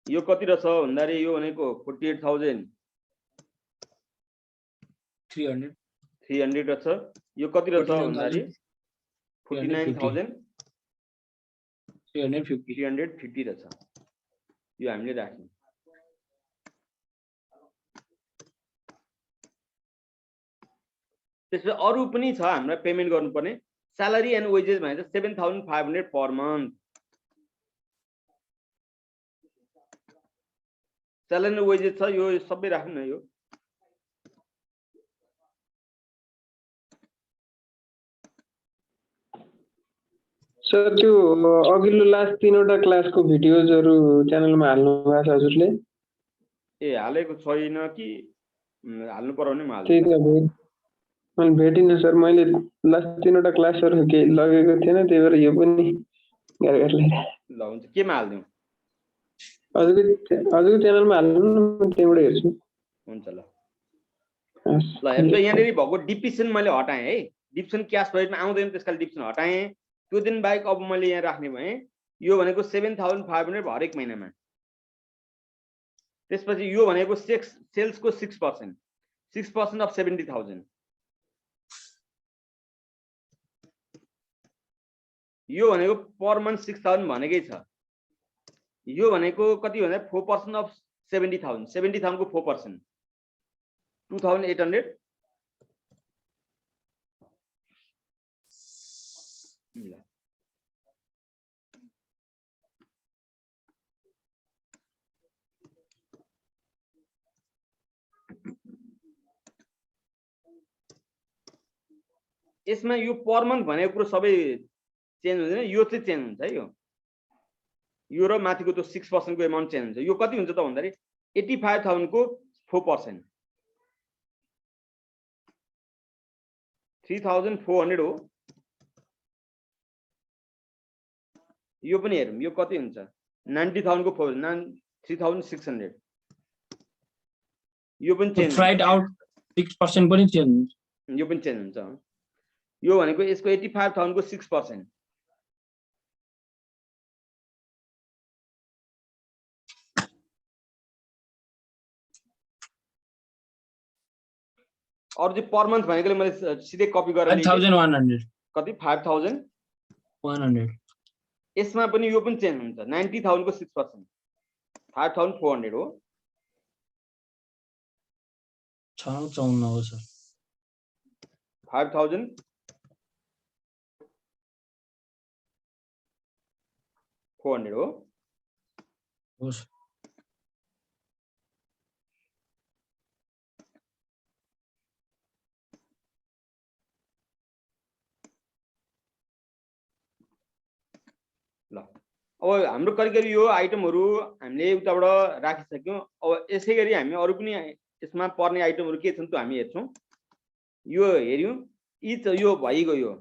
यो कति रहेछ भन्दाखेरि यो भनेको 48,300 रहेछ। यो कति रहेछ भन्दाखेरि 49,350 रहेछ। यो हामीले राख्यौं। त्यसपछि अरु पनि छ हामीलाई पेमेन्ट गर्नुपर्ने। स्यालेरी एन्ड वेजेस भने चाहिँ 7,500 per month. Salary and wages छ, यो सबै राख्नु न। यो सर त्यो अघिल्लो लास्ट 3वटा क्लासको भिडियोजहरु च्यानलमा हाल्नु भएको छ हजुरले? ए हालेको छैन कि हाल्नु पर्ने म त्यही हाल्छु। त मैले भेटिनँ सर। मैले लास्ट 3वटा क्लासहरु के लगेको थिएन, त्यही भएर यो पनि गरेर ल हुन्छ। केमा हाल्दियौ? हजुरको च्यानलमा हाल्नु न, म त्यहीबाट हेर्छु। हुन्छ ल। हस्। ल हेर्नु यहाँनेरि भएको डिप्रिसिएसन मैले हटाएँ है। डिप्रिसिएसन क्याश बजेटमा आउँदैन, त्यसकारण डिप्रिसिएसन हटाएँ। त्यो दिन बाहेक अब मैले यहाँ राख्ने भएँ। यो भनेको 7,500 हरेक महिनामा। त्यसपछि यो भनेको सेल्सको 6% अफ 70,000। यो भनेको पर मन्थ 6,000 भनेकै छ। यो भनेको कति भन्दा 4% अफ 70,000। 70,000 को 4% 2,800। यसमा यो पर मन्थ भनेको कुरो सबै चेन्ज हुँदैन, यो चाहिँ चेन्ज हुन्छ है। यो र माथिको त्यो 6% को एमाउन्ट चेन्ज हुन्छ। यो कति हुन्छ त भन्दाखेरि 85,000 को 4%, 3,400 हो। यो पनि हेरौँ, यो कति हुन्छ 90,000 को 3,600। यो पनि चेन्ज, फ्राइड आउट 6% पनि चेन्ज हुन्छ। यो पनि चेन्ज हुन्छ। यो भनेको यसको 85,000 को 6%। और जो पर मन्थ भनेकोले मैले सिधै कपी गरेर 5,100 कति 5,100। यसमा पनि यो पनि चेन्ज हुन्छ। 90,000 को 6%, 5,400 हो। 6,54 हो सर। 5,400 हो। हो सर। ल अब हाम्रो करिब यो आइटमहरु हामीले उताबाट राखिसक्यौं। अब यसैगरी हामी अरु पनि यसमा पर्ने आइटमहरु के छन् त्यो हामी हेर्छौं। यो हेर्यौं, यो भइगयो।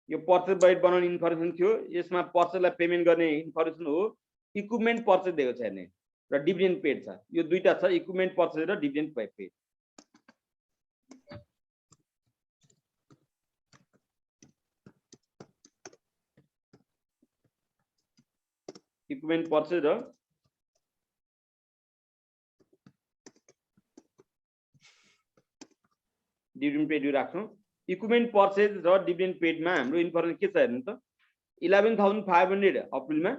यो पर्चेज बजेट बनाउने इन्फर्मेसन थियो। यसमा पर्चेजलाई पेमेन्ट गर्ने इन्फर्मेसन हो। इक्विपमेन्ट पर्चेज दिएको छ हेर्ने र डिभिडेन्ड पेड छ। यो दुईटा छ, इक्विपमेन्ट पर्चेज र डिभिडेन्ड पेड। इक्विपमेन्ट पर्चेज र डिभिडेन्ड पेड राख्छौं। इक्विपमेन्ट पर्चेज र डिभिडेन्ड पेडमा हाम्रो इन्फर्मेसन के छ हेर्नु त। 11,500 अप्रिलमा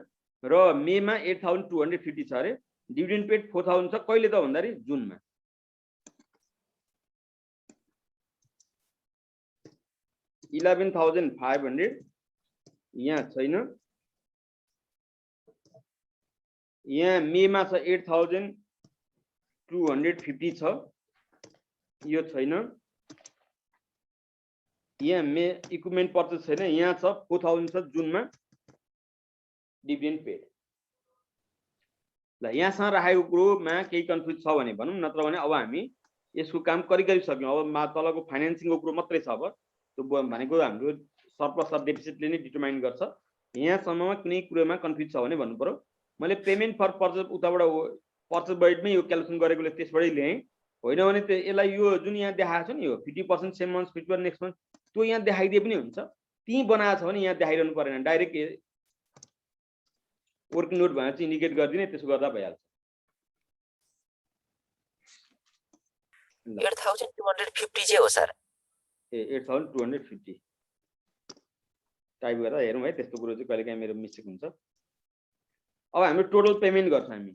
र मेमा 8,250 छ अरे। डिभिडेन्ड पेड 4,000 छ। कहिले त भन्दाखेरि जुनमा। $11,500 यहाँ छैन। यहाँ मेमा छ 8,250 छ। यो छैन। यहाँ मे इक्विपमेन्ट पर्चेज छैन। यहाँ छ 4,000 छ जुनमा डिभिडेन्ड पेड। ल यहाँसँग राखेको कुरोमा केही कन्फ्युज छ भने भनौं, नत्र भने अब हामी यसको काम गरिसक्यौं। अब तलको फाइनान्सिङको कुरो मात्रै छ। अब त्यो भनेको हाम्रो सरप्लस अफ डेफिसिटले नै डिटरमाइन गर्छ। यहाँसम्ममा कुनै कुरोमा कन्फ्युज छ भने भन्नु पर्यो। मैले पेमेन्ट फर पर्चेज उताबाट पर्चेज बजेटमै यो क्याल्कुलेसन गरेकोले त्यसबाटै ल्याएँ। होइन भने त यसलाई यो जुन यहाँ देखाएको छ नि, यो 50% सेम मन्थ 50% नेक्स्ट मन्थ, त्यो यहाँ देखाइदिए पनि हुन्छ। त्यही बनाएको छ भने यहाँ देखाइरहनु परेन, डाइरेक्ट वर्किङ नोट भनेर चाहिँ इन्डिकेट गरिदिने, त्यसो गर्दा भइहाल्छ। 8250 चाहिँ हो सर। 8250 टाइप गरेर हेरौँ है, त्यस्तो कुरो चाहिँ कहिलेकाहीँ मेरो मिस्टेक हुन्छ। अब हाम्रो टोटल पेमेन्ट गर्छौँ हामी,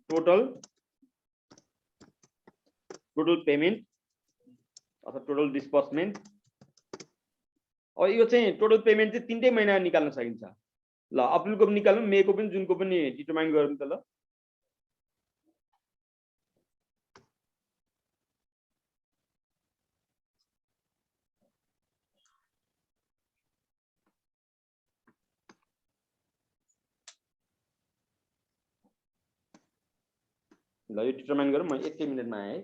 टोटल पेमेन्ट अथवा टोटल डिस्बर्समेन्ट। अब यो चाहिँ टोटल पेमेन्ट चाहिँ 3 महिना निकाल्न सकिन्छ। ल अप्रिलको पनि निकाल्नु, मेको पनि, जुनको पनि डिटरमाइन गरौँ त। ल ल यो डिटरमाइन गरौँ, म 1 मिनेटमा आएँ है।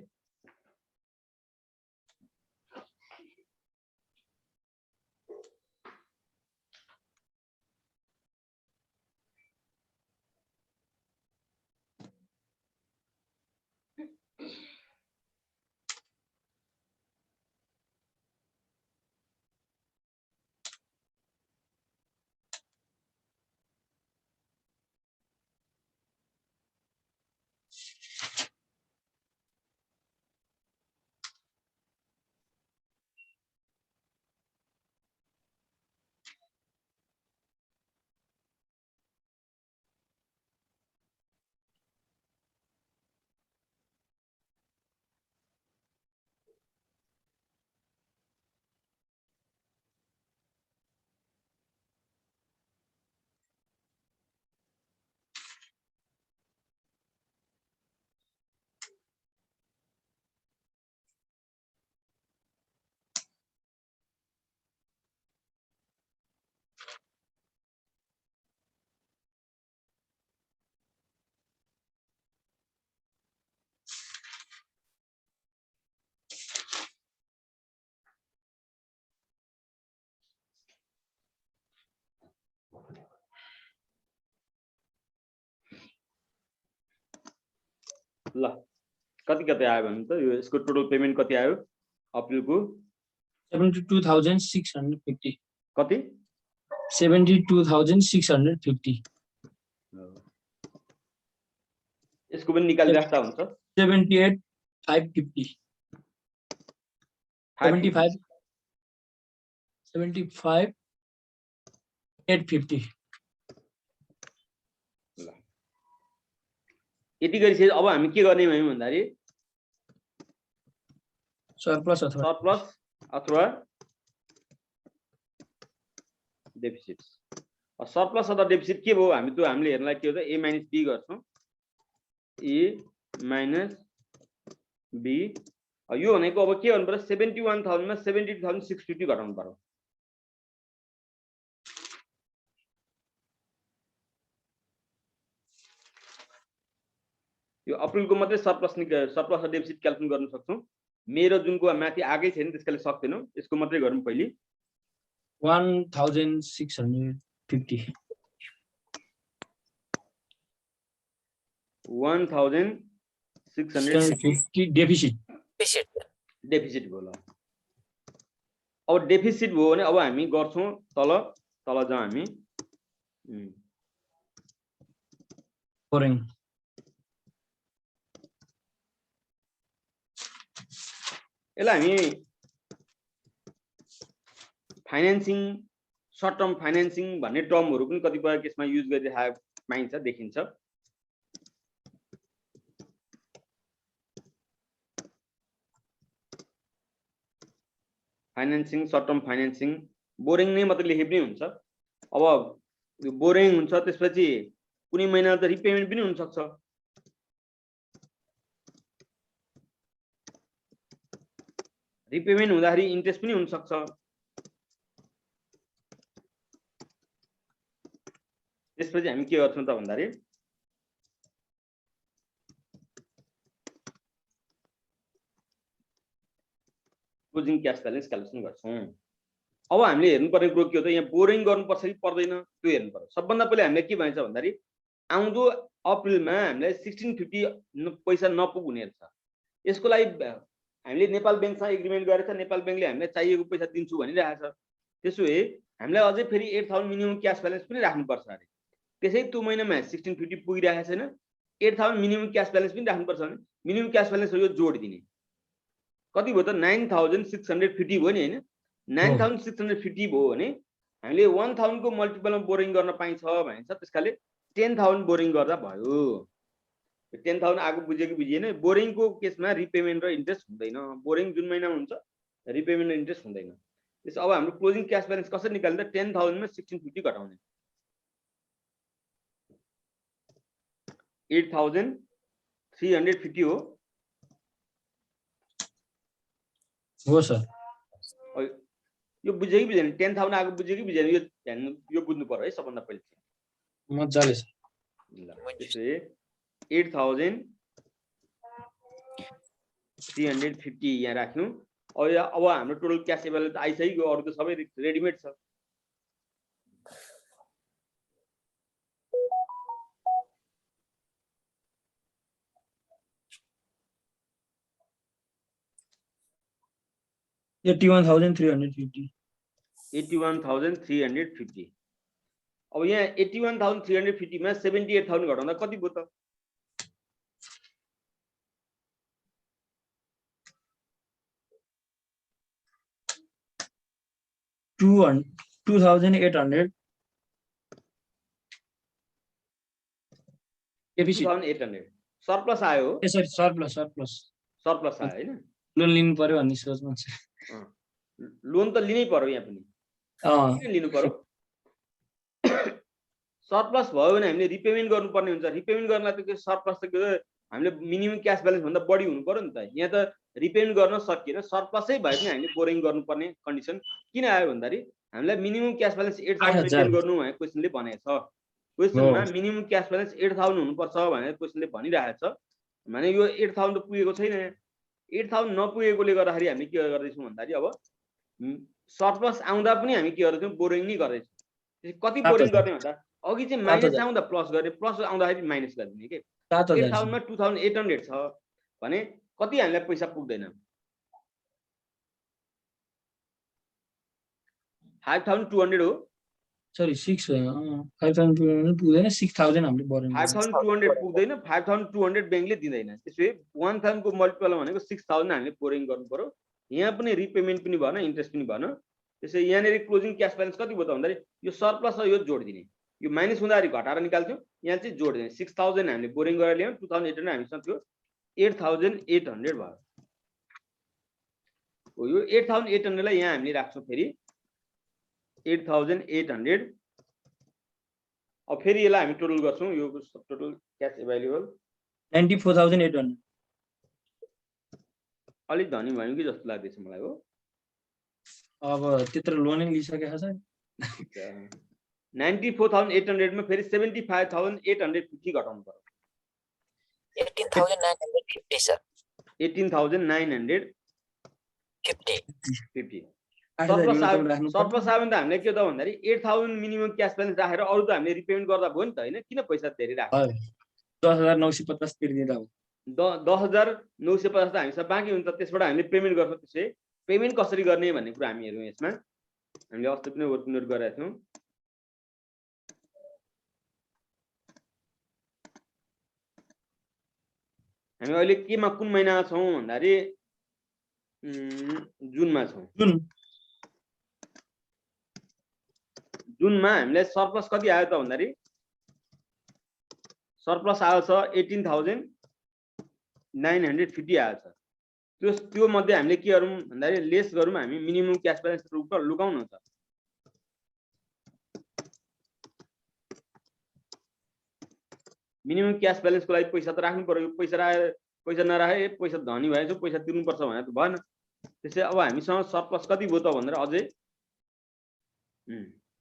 ल कति आयो भने त यो यसको टोटल पेमेन्ट कति आयो अप्रिलको? 72,650 कति? 72,650 यसको पनि निकालिराख्दा हुन्छ। 78,550 75,850। यति गरिसके अब हामी के गर्ने भयौँ भन्दाखेरि सरप्लस अथवा डेफिसिट। सरप्लस अथवा डेफिसिट के भयो? हामी त हामीले हेर्नलाई के हो त A - B गर्छौँ। A - B यो भनेको अब के भन्नु पर्यो? 71,000 मा 72,650 घटाउनु पर्यो। यो अप्रिलको मात्रै सरप्लस र डेफिसिट क्याल्कुलेट गर्न सक्छौँ। मेरो जुनको माथि आगै छैन त्यसकाले सक्दैनौँ, यसको मात्रै गरौँ पहिले। 1,650 1,650 डेफिसिट भयो। ल अब डेफिसिट भयो भने अब हामी गर्छौँ तल जाउँ हामी बोरिङ। यसलाई हामी फाइनेन्सिङ, सर्ट टर्म फाइनेन्सिङ भन्ने टर्महरू पनि कतिपय केसमा युज गरिरहेको पाइन्छ, देखिन्छ। Financing, short term financing, borrowing नै मात्रै लेखे पनि हुन्छ। अब यो बोरिङ हुन्छ, त्यसपछि कुनै महिना त रिपेमेन्ट पनि हुनसक्छ। रिपेमेन्ट हुँदाखेरि इन्ट्रेस्ट पनि हुनसक्छ। त्यसपछि हामी के गर्छौँ त भन्दाखेरि क्लोजिङ क्यास ब्यालेन्स क्यालकुलेसन गर्छौँ। अब हामीले हेर्नुपर्ने कुरो के हो त, यहाँ बोरिङ गर्नुपर्छ कि पर्दैन त्यो हेर्नु पर्यो। सबभन्दा पहिले हामीले के भन्छ भन्दाखेरि आउँदो अप्रिलमा हामीलाई 1650 पैसा नपुग हुने रहेछ। यसको लागि हामीले नेपाल ब्याङ्कसँग एग्रिमेन्ट गरेर नेपाल ब्याङ्कले हामीलाई चाहिएको पैसा दिन्छु भनिरहेको छ। त्यसो भए हामीलाई अझै फेरि 8000 मिनिमम क्यास ब्यालेन्स पनि राख्नुपर्छ अरे। त्यसै त्यो महिनामा 1650 पुगिरहेको छैन, 8000 मिनिमम क्यास ब्यालेन्स पनि राख्नुपर्छ भने मिनिमम क्यास ब्यालेन्स यो जोड दिने। कति भयो त 9650 भयो नि हैन। 9650 भयो भने हामीले 1000 को मल्टिपलमा बोरिङ गर्न पाइन्छ भनिन्छ। त्यसकाले 10000 बोरिङ गर्दा भयो। 10000 आगो बुझ्यो कि बुझिएन। बोरिङको केसमा रिपेमेन्ट र इन्ट्रेस्ट हुँदैन। बोरिङ जुन महिनामा हुन्छ रिपेमेन्ट र इन्ट्रेस्ट हुँदैन। त्यसो अब हाम्रो क्लोजिङ क्यास ब्यालेन्स कसरी निकाल्दा 10000 मा 1650 घटाउने। 8350 हो सर। यो बुझ्यो कि बुझेन? 10000 आगो बुझ्यो कि बुझेन? यो ध्यान यो बुझ्नु पर्यो है सबभन्दा पहिले। मजाले सर। ल त्यसै 8350 यहाँ राख्नु। अब हाम्रो टोटल क्यास एभाइलेबल आइसक्यो। अरु त सबै रेडिमेड छ। $81,350 $81,350। अब यहाँ 81,350 मा 78,000 घटाउँदा कति भयो त? 2,800 एफिसिएन्ट 2800 सरप्लस आयो। सरी सरप्लस सरप्लस आयो हैन। लोन लिनु पर्यो भन्ने सोचमा छ। लोन त लिनै पर्यो यहाँ पनि। किन लिनु पर्यो? सरप्लस भयो भने हामीले रिपेमेन्ट गर्नुपर्ने हुन्छ। रिपेमेन्ट गर्नलाई त के सरप्लस त हामीले मिनिमम क्यास ब्यालेन्स भन्दा बढी हुनु पर्यो नि त। यहाँ त रिपेमेन्ट गर्न सकिएन, सरप्लसै भए पनि हामीले बोरिङ गर्नुपर्ने कन्डिसन किन आयो भन्दाखेरि हामीलाई मिनिमम क्यास ब्यालेन्स 8000 मेन्टेन गर्नु भनेर क्वेशनले भनेको छ। क्वेशनमा मिनिमम क्यास ब्यालेन्स 8000 हुनुपर्छ भनेर क्वेशनले भनिरहेको छ। भने यो 8000 त पुगेको छैन। 8000 नपुगेकोले गर्दाखेरि हामी के गर्दैछौँ भन्दाखेरि अब सरप्लस आउँदा पनि हामी के गर्दैछौँ? बोरिङ नै गर्दैछौँ। कति बोरिङ गर्ने भन्दा अघि चाहिँ माइनस आउँदा प्लस गर्ने, प्लस आउँदाखेरि माइनस गरिदिने के। 8000 मा 2800 छ भने कति हामीलाई पैसा पुग्दैन? 5200 हो। सरी 5200 पुग्दैन, 6000 हामीले बोरिङ 5200 पुग्दैन। 5200 बैंकले दिँदैन। त्यसैले 1000 को मल्टिपल भनेको 6000 हामीले बोरिङ गर्नु पर्यो। यहाँ पनि रिपेमेन्ट पनि भएन, इन्ट्रेस्ट पनि भएन। त्यसै यहाँनेरि क्लोजिङ क्यास ब्यालेन्स कति भयो त भन्दाखेरि यो सरप्लस र यो जोड दिने। यो माइनस हुँदाखेरि घटाएर निकाल्थ्यौँ, यहाँ चाहिँ जोड दिने। 6000 हामीले बोरिङ गरेर ल्यायौँ, 2800 हामीसँग थियो, 8800 भयो। हो यो 8800 लाई यहाँ हामीले राख्छौँ फेरि 8800। अब फेरि यसलाई हामी टोटल गर्छौँ। यो टोटल क्यास एभाइलेबल 94,800। अलिक धनी भयो कि जस्तो लाग्दैछ मलाई। हो अब त्यत्रो लोनै लिइसकेको छ। 94,800 मा फेरि 75,850 घटाउनु पर्यो। 18,950 सर। 18,950। सरप्लस आयो भने त हामीले के त भन्दाखेरि 8000 मिनिमम क्यास ब्यालेन्स राखेर अरु त हामीले रिपेमेन्ट गर्दा भयो नि त हैन। किन पैसा धेरै राख्यो? 10,950 तिर्दिँदा हो। 10,950 त हामीसँग बाँकी हुन्छ। त्यसबाट हामीले पेमेन्ट गर्छौँ। त्यसै पेमेन्ट कसरी गर्ने भन्ने कुरा हामी हेरौँ। यसमा हामीले अस्ति पनि वर्क नोट गरेका थियौँ। हामी अहिले केमा कुन महिनामा छौँ भन्दाखेरि जुनमा छौँ। जुनमा हामीलाई सरप्लस कति आयो त भन्दाखेरि सरप्लस आयो छ 18,950 आयो छ। त्यो मध्ये हामीले के गरौँ भन्दाखेरि लेस गरौँ। हामी मिनिमम क्यास ब्यालेन्स लुकाउनु छ। मिनिमम क्यास ब्यालेन्सको लागि पैसा त राख्नु पर्यो। पैसा नराखे पैसा धनी भएछ पैसा तिर्नुपर्छ भने त भएन। त्यसै अब हामीसँग सरप्लस कति भयो त भनेर अझै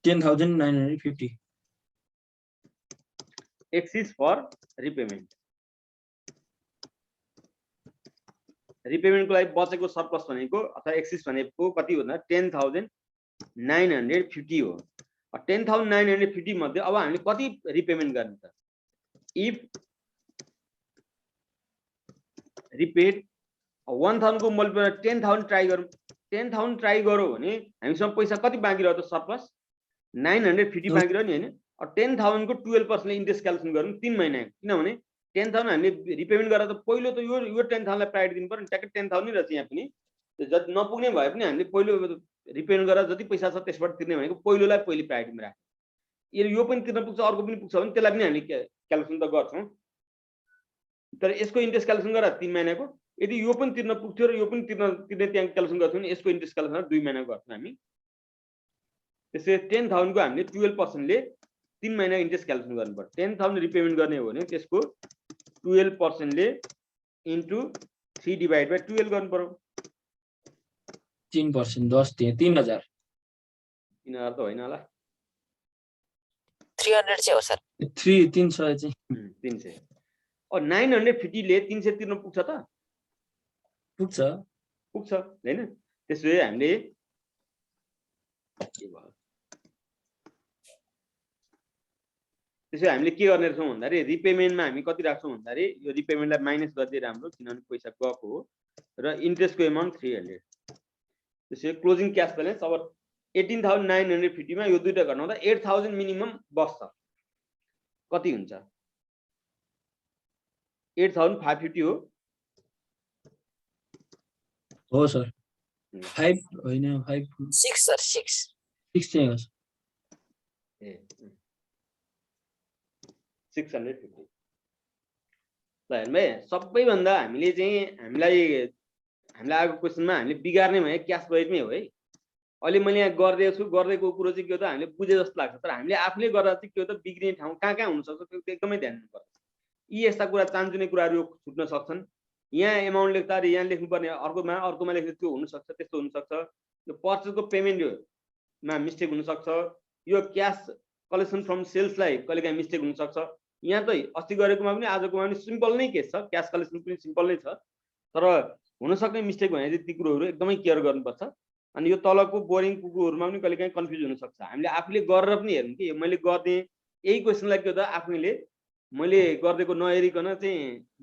10,950 एक्सिस फर रिपेमेन्ट। रिपेमेन्टको लागि बचेको सरप्लस भनेको अथवा एक्सिस भनेको कति भन्दा 10,950 हो। 10,950 मध्ये अब हामीले कति रिपेमेन्ट गर्ने त? इफ रिपेड 1000 को मल्टिपल 10,000 ट्राई गरौँ। 10,000 ट्राई गरौँ भने हामीसँग पैसा कति बाँकी रह्यो त सरप्लस 950 बाँकी रह्यो नि हैन 10,000 को 12% ले इन्ट्रेस्ट क्याल्कुलेसन गर्नु 3 महिना किनभने 10,000 हामीले रिपेमेन्ट गरेर त पहिलो त यो 10,000 लाई प्रायोरिटी दिनु पर्यो नि ट्याक्कै 10,000 नै रहेछ यहाँ पनि जति नपुग्ने भए पनि हामीले पहिलो रिपेमेन्ट गरेर जति पैसा छ त्यसबाट तिर्ने भनेको पहिलोलाई पहिले प्रायोरिटीमा राख्यो यो पनि तिर्न पुग्छ अर्को पनि पुग्छ भने त्यसलाई पनि हामीले क्याल्कुलेसन त गर्छौं तर यसको इन्ट्रेस्ट क्याल्कुलेसन गरेर 3 महिनाको यदि यो पनि तिर्न पुग्थ्यो र यो पनि तिर्ने त्यहाँ क्याल्कुलेसन गर्थ्यौं भने यसको इन्ट्रेस्ट क्याल्कुलेसन 2 महिनाको गर्थ्यौं हामी त्यसै 10,000 को हामीले 12% ले 3 महिना इन्ट्रेस्ट क्याल्कुलेसन गर्नु पर्छ 10,000 रिपेमेन्ट गर्ने हो भने त्यसको 12% ले इन्टु 3 डिभाइड बाइ 12 गर्नु पर्यो 3% 10 दिए 3,000 3,000 त होइन होला 300 चाहिँ हो सर 300 चाहिँ 300 अब 950 ले 300 तिर्न पुग्छ त पुग्छ हैन त्यसैले हामीले त्यसैले हामीले के गर्ने रहेछौं भन्दाखेरि रिपेमेन्टमा हामी कति राख्छौं भन्दाखेरि यो रिपेमेन्टलाई माइनस गरिदिए राम्रो किनभने पैसा गएको हो र इन्ट्रेस्टको एमाउन्ट 300 त्यसैले क्लोजिङ क्याश ब्यालेन्स अब 18,950 मा यो दुईटा घटाउँदा 8,000 मिनिमम बस्छ कति हुन्छ 8,550 हो सर 5 होइन 5 6 सर 6 6 चाहिँ हो 650 ल हेर्नु है सबैभन्दा हामीले चाहिँ हामीलाई आएको क्वेशनमा हामीले बिगार्ने भने क्याश बजेटमै हो है अहिले मैले यहाँ गर्दैको कुरो चाहिँ के हो त हामीले बुझे जस्तो लाग्छ तर हामीले आफूले गर्दा चाहिँ के हो त बिग्रिने ठाउँ कहाँ हुन सक्छ त्यो एकदमै ध्यान दिनुपर्छ यी यस्ता कुरा चान्चुने कुराहरू छुट्न सक्छन् यहाँ एमाउन्ट लेख्दा यहाँ लेख्नुपर्ने अर्कोमा लेख्दा त्यो हुन सक्छ त्यस्तो हुन सक्छ यो पर्चेजको पेमेन्टमा मिस्टेक हुन सक्छ यो क्यास कलेक्सन फ्रम सेल्सलाई कहिलेकाहीँ मिस्टेक हुन सक्छ यहाँ त अस्ति गरेकोमा पनि आजकोमा पनि सिम्पल नै केस छ क्यास कलेक्सन पनि सिम्पल नै छ तर हुन सक्ने मिस्टेक भने चाहिँ ती कुरोहरू एकदमै केयर गर्नुपर्छ अनि यो तलको बोरिङ कुकुरहरुमा पनि कहिलेकाहीँ कन्फ्युज हुन सक्छ हामीले आफूले गरेर पनि हेर्नु कि मैले गर्ने यही क्वेशनलाई के हो त आफूले मैले गर्देको नहेरिकन चाहिँ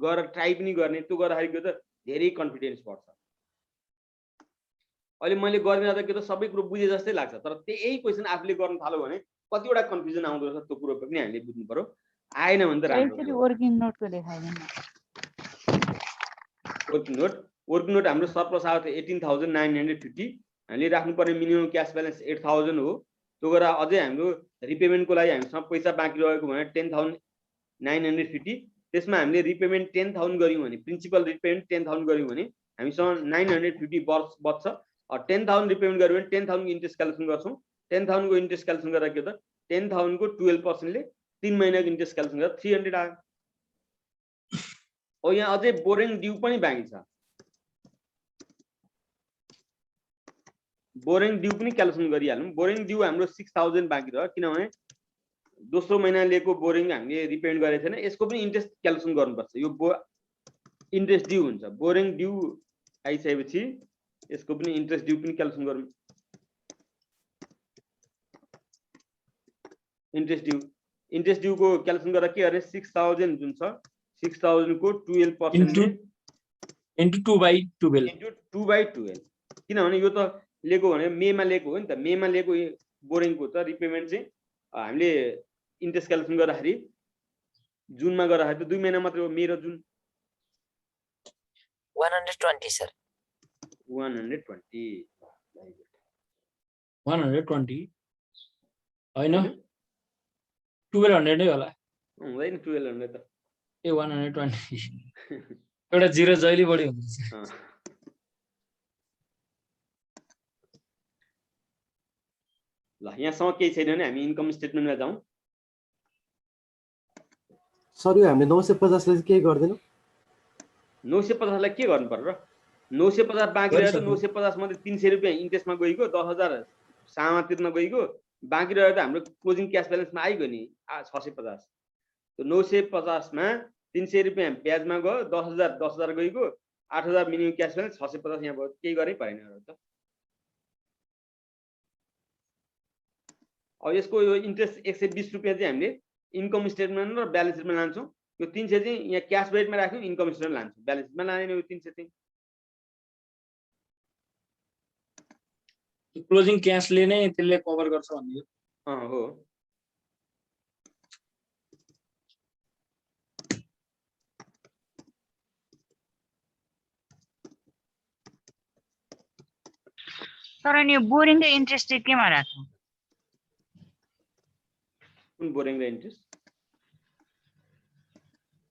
गरेर ट्राई पनि गर्ने त्यो गर्दाखेरि के हो त धेरै कन्फिडेन्स बढ्छ अहिले मैले गर्दिन त के त सबै कुरो बुझे जस्तै लाग्छ तर त्यही क्वेशन आफूले गर्न थाल्यो भने कतिवटा कन्फ्युजन आउँदो रहेछ त्यो कुरो पनि हामीले बुझ्नु पर्यो आएन भने त राम्रो वर्किङ नोटको देखाइदिनु वर्किङ नोट हाम्रो सरप्लस आएको थियो 18,950 हामीले राख्नुपर्ने मिनिमम क्याश ब्यालेन्स 8,000 हो त्यो गरेर अझै हाम्रो रिपेमेन्टको लागि हामीसँग पैसा बाँकी रहेको भने 10,950 त्यसमा हामीले रिपेमेन्ट 10,000 गर्यौं भने प्रिन्सिपल रिपेमेन्ट 10,000 गर्यौं भने हामीसँग 950 बच्छ 10,000 रिपेमेन्ट गर्यो भने 10,000 को इन्ट्रेस्ट क्याल्कुलेसन गर्छौं 10,000 को इन्ट्रेस्ट क्याल्कुलेसन गरेर के त 10,000 को 12% ले 3 महिनाको इन्ट्रेस्ट क्याल्कुलेसन गरेर 300 आयो ओ यहाँ अझै बोरिङ ड्यू पनि बाँकी छ बोरिङ ड्यू पनि क्याल्कुलेसन गरिहालौं बोरिङ ड्यू हाम्रो 6,000 बाँकी रह्यो किनभने दोस्रो महिना लिएको बोरिङ हामीले रिपेमेन्ट गरेको थिएन यसको पनि इन्ट्रेस्ट क्याल्कुलेसन गर्नुपर्छ यो इन्ट्रेस्ट ड्यू हुन्छ बोरिङ ड्यू आइसकेपछि यसको पनि इन्ट्रेस्ट ड्यू पनि क्याल्कुलेसन गरौँ इन्ट्रेस्ट ड्यू को क्याल्कुलेसन गरेर के गर्ने 6,000 जुन छ 6,000 को 12% इन्टु 2/12 किनभने यो त लिएको भने मेमा लिएको हो नि त मेमा लिएको बोरिङको त रिपेमेन्ट चाहिँ हामीले इन्ट्रेस्ट क्याल्कुलेसन गर्दाखेरि जुनमा गर्दाखेरि त 2 महिना मात्र हो मे र जुन 120 सर 120 होइन 1200 नै होला हुँदैन 1200 त ए 120 एउटा जिरो जहिले बढी हुन्छ ल यहाँसम्म केही छैन भने हामी इन्कम स्टेटमेन्टमा जाउँ सर यो हामीले 950 लाई के गर्दैनौ 950 लाई के गर्नु पर्यो र 950 बाँकी रहेछ 950 मध्ये 300 रुपैयाँ इन्ट्रेस्टमा गइको 10,000 सामा तिर्न गइको बाँकी रहेको त हाम्रो क्लोजिङ क्याश ब्यालेन्समा आइगयो नि 650 त्यो 950 मा 300 रुपैयाँ ब्याजमा गयो 10,000 गइको 8,000 मिनिमम क्याश ब्यालेन्स 650 यहाँ भयो केही गरे परेन त अब यसको यो इन्ट्रेस्ट 120 रुपैयाँ चाहिँ हामीले इन्कम स्टेटमेन्ट र ब्यालेन्स सिटमा लान्छौं यो 300 चाहिँ यहाँ क्याश बजेटमा राख्यौं इन्कम स्टेटमेन्ट लान्छौं ब्यालेन्स सिटमा लाँदैन यो 300 चाहिँ क्लोजिङ क्यासले नै त्यसले कभर गर्छ भन्ने हो। हो तर नि बोरिङ र इन्ट्रेस्ट चाहिँ केमा राख्नु? कुन बोरिङ र इन्ट्रेस्ट?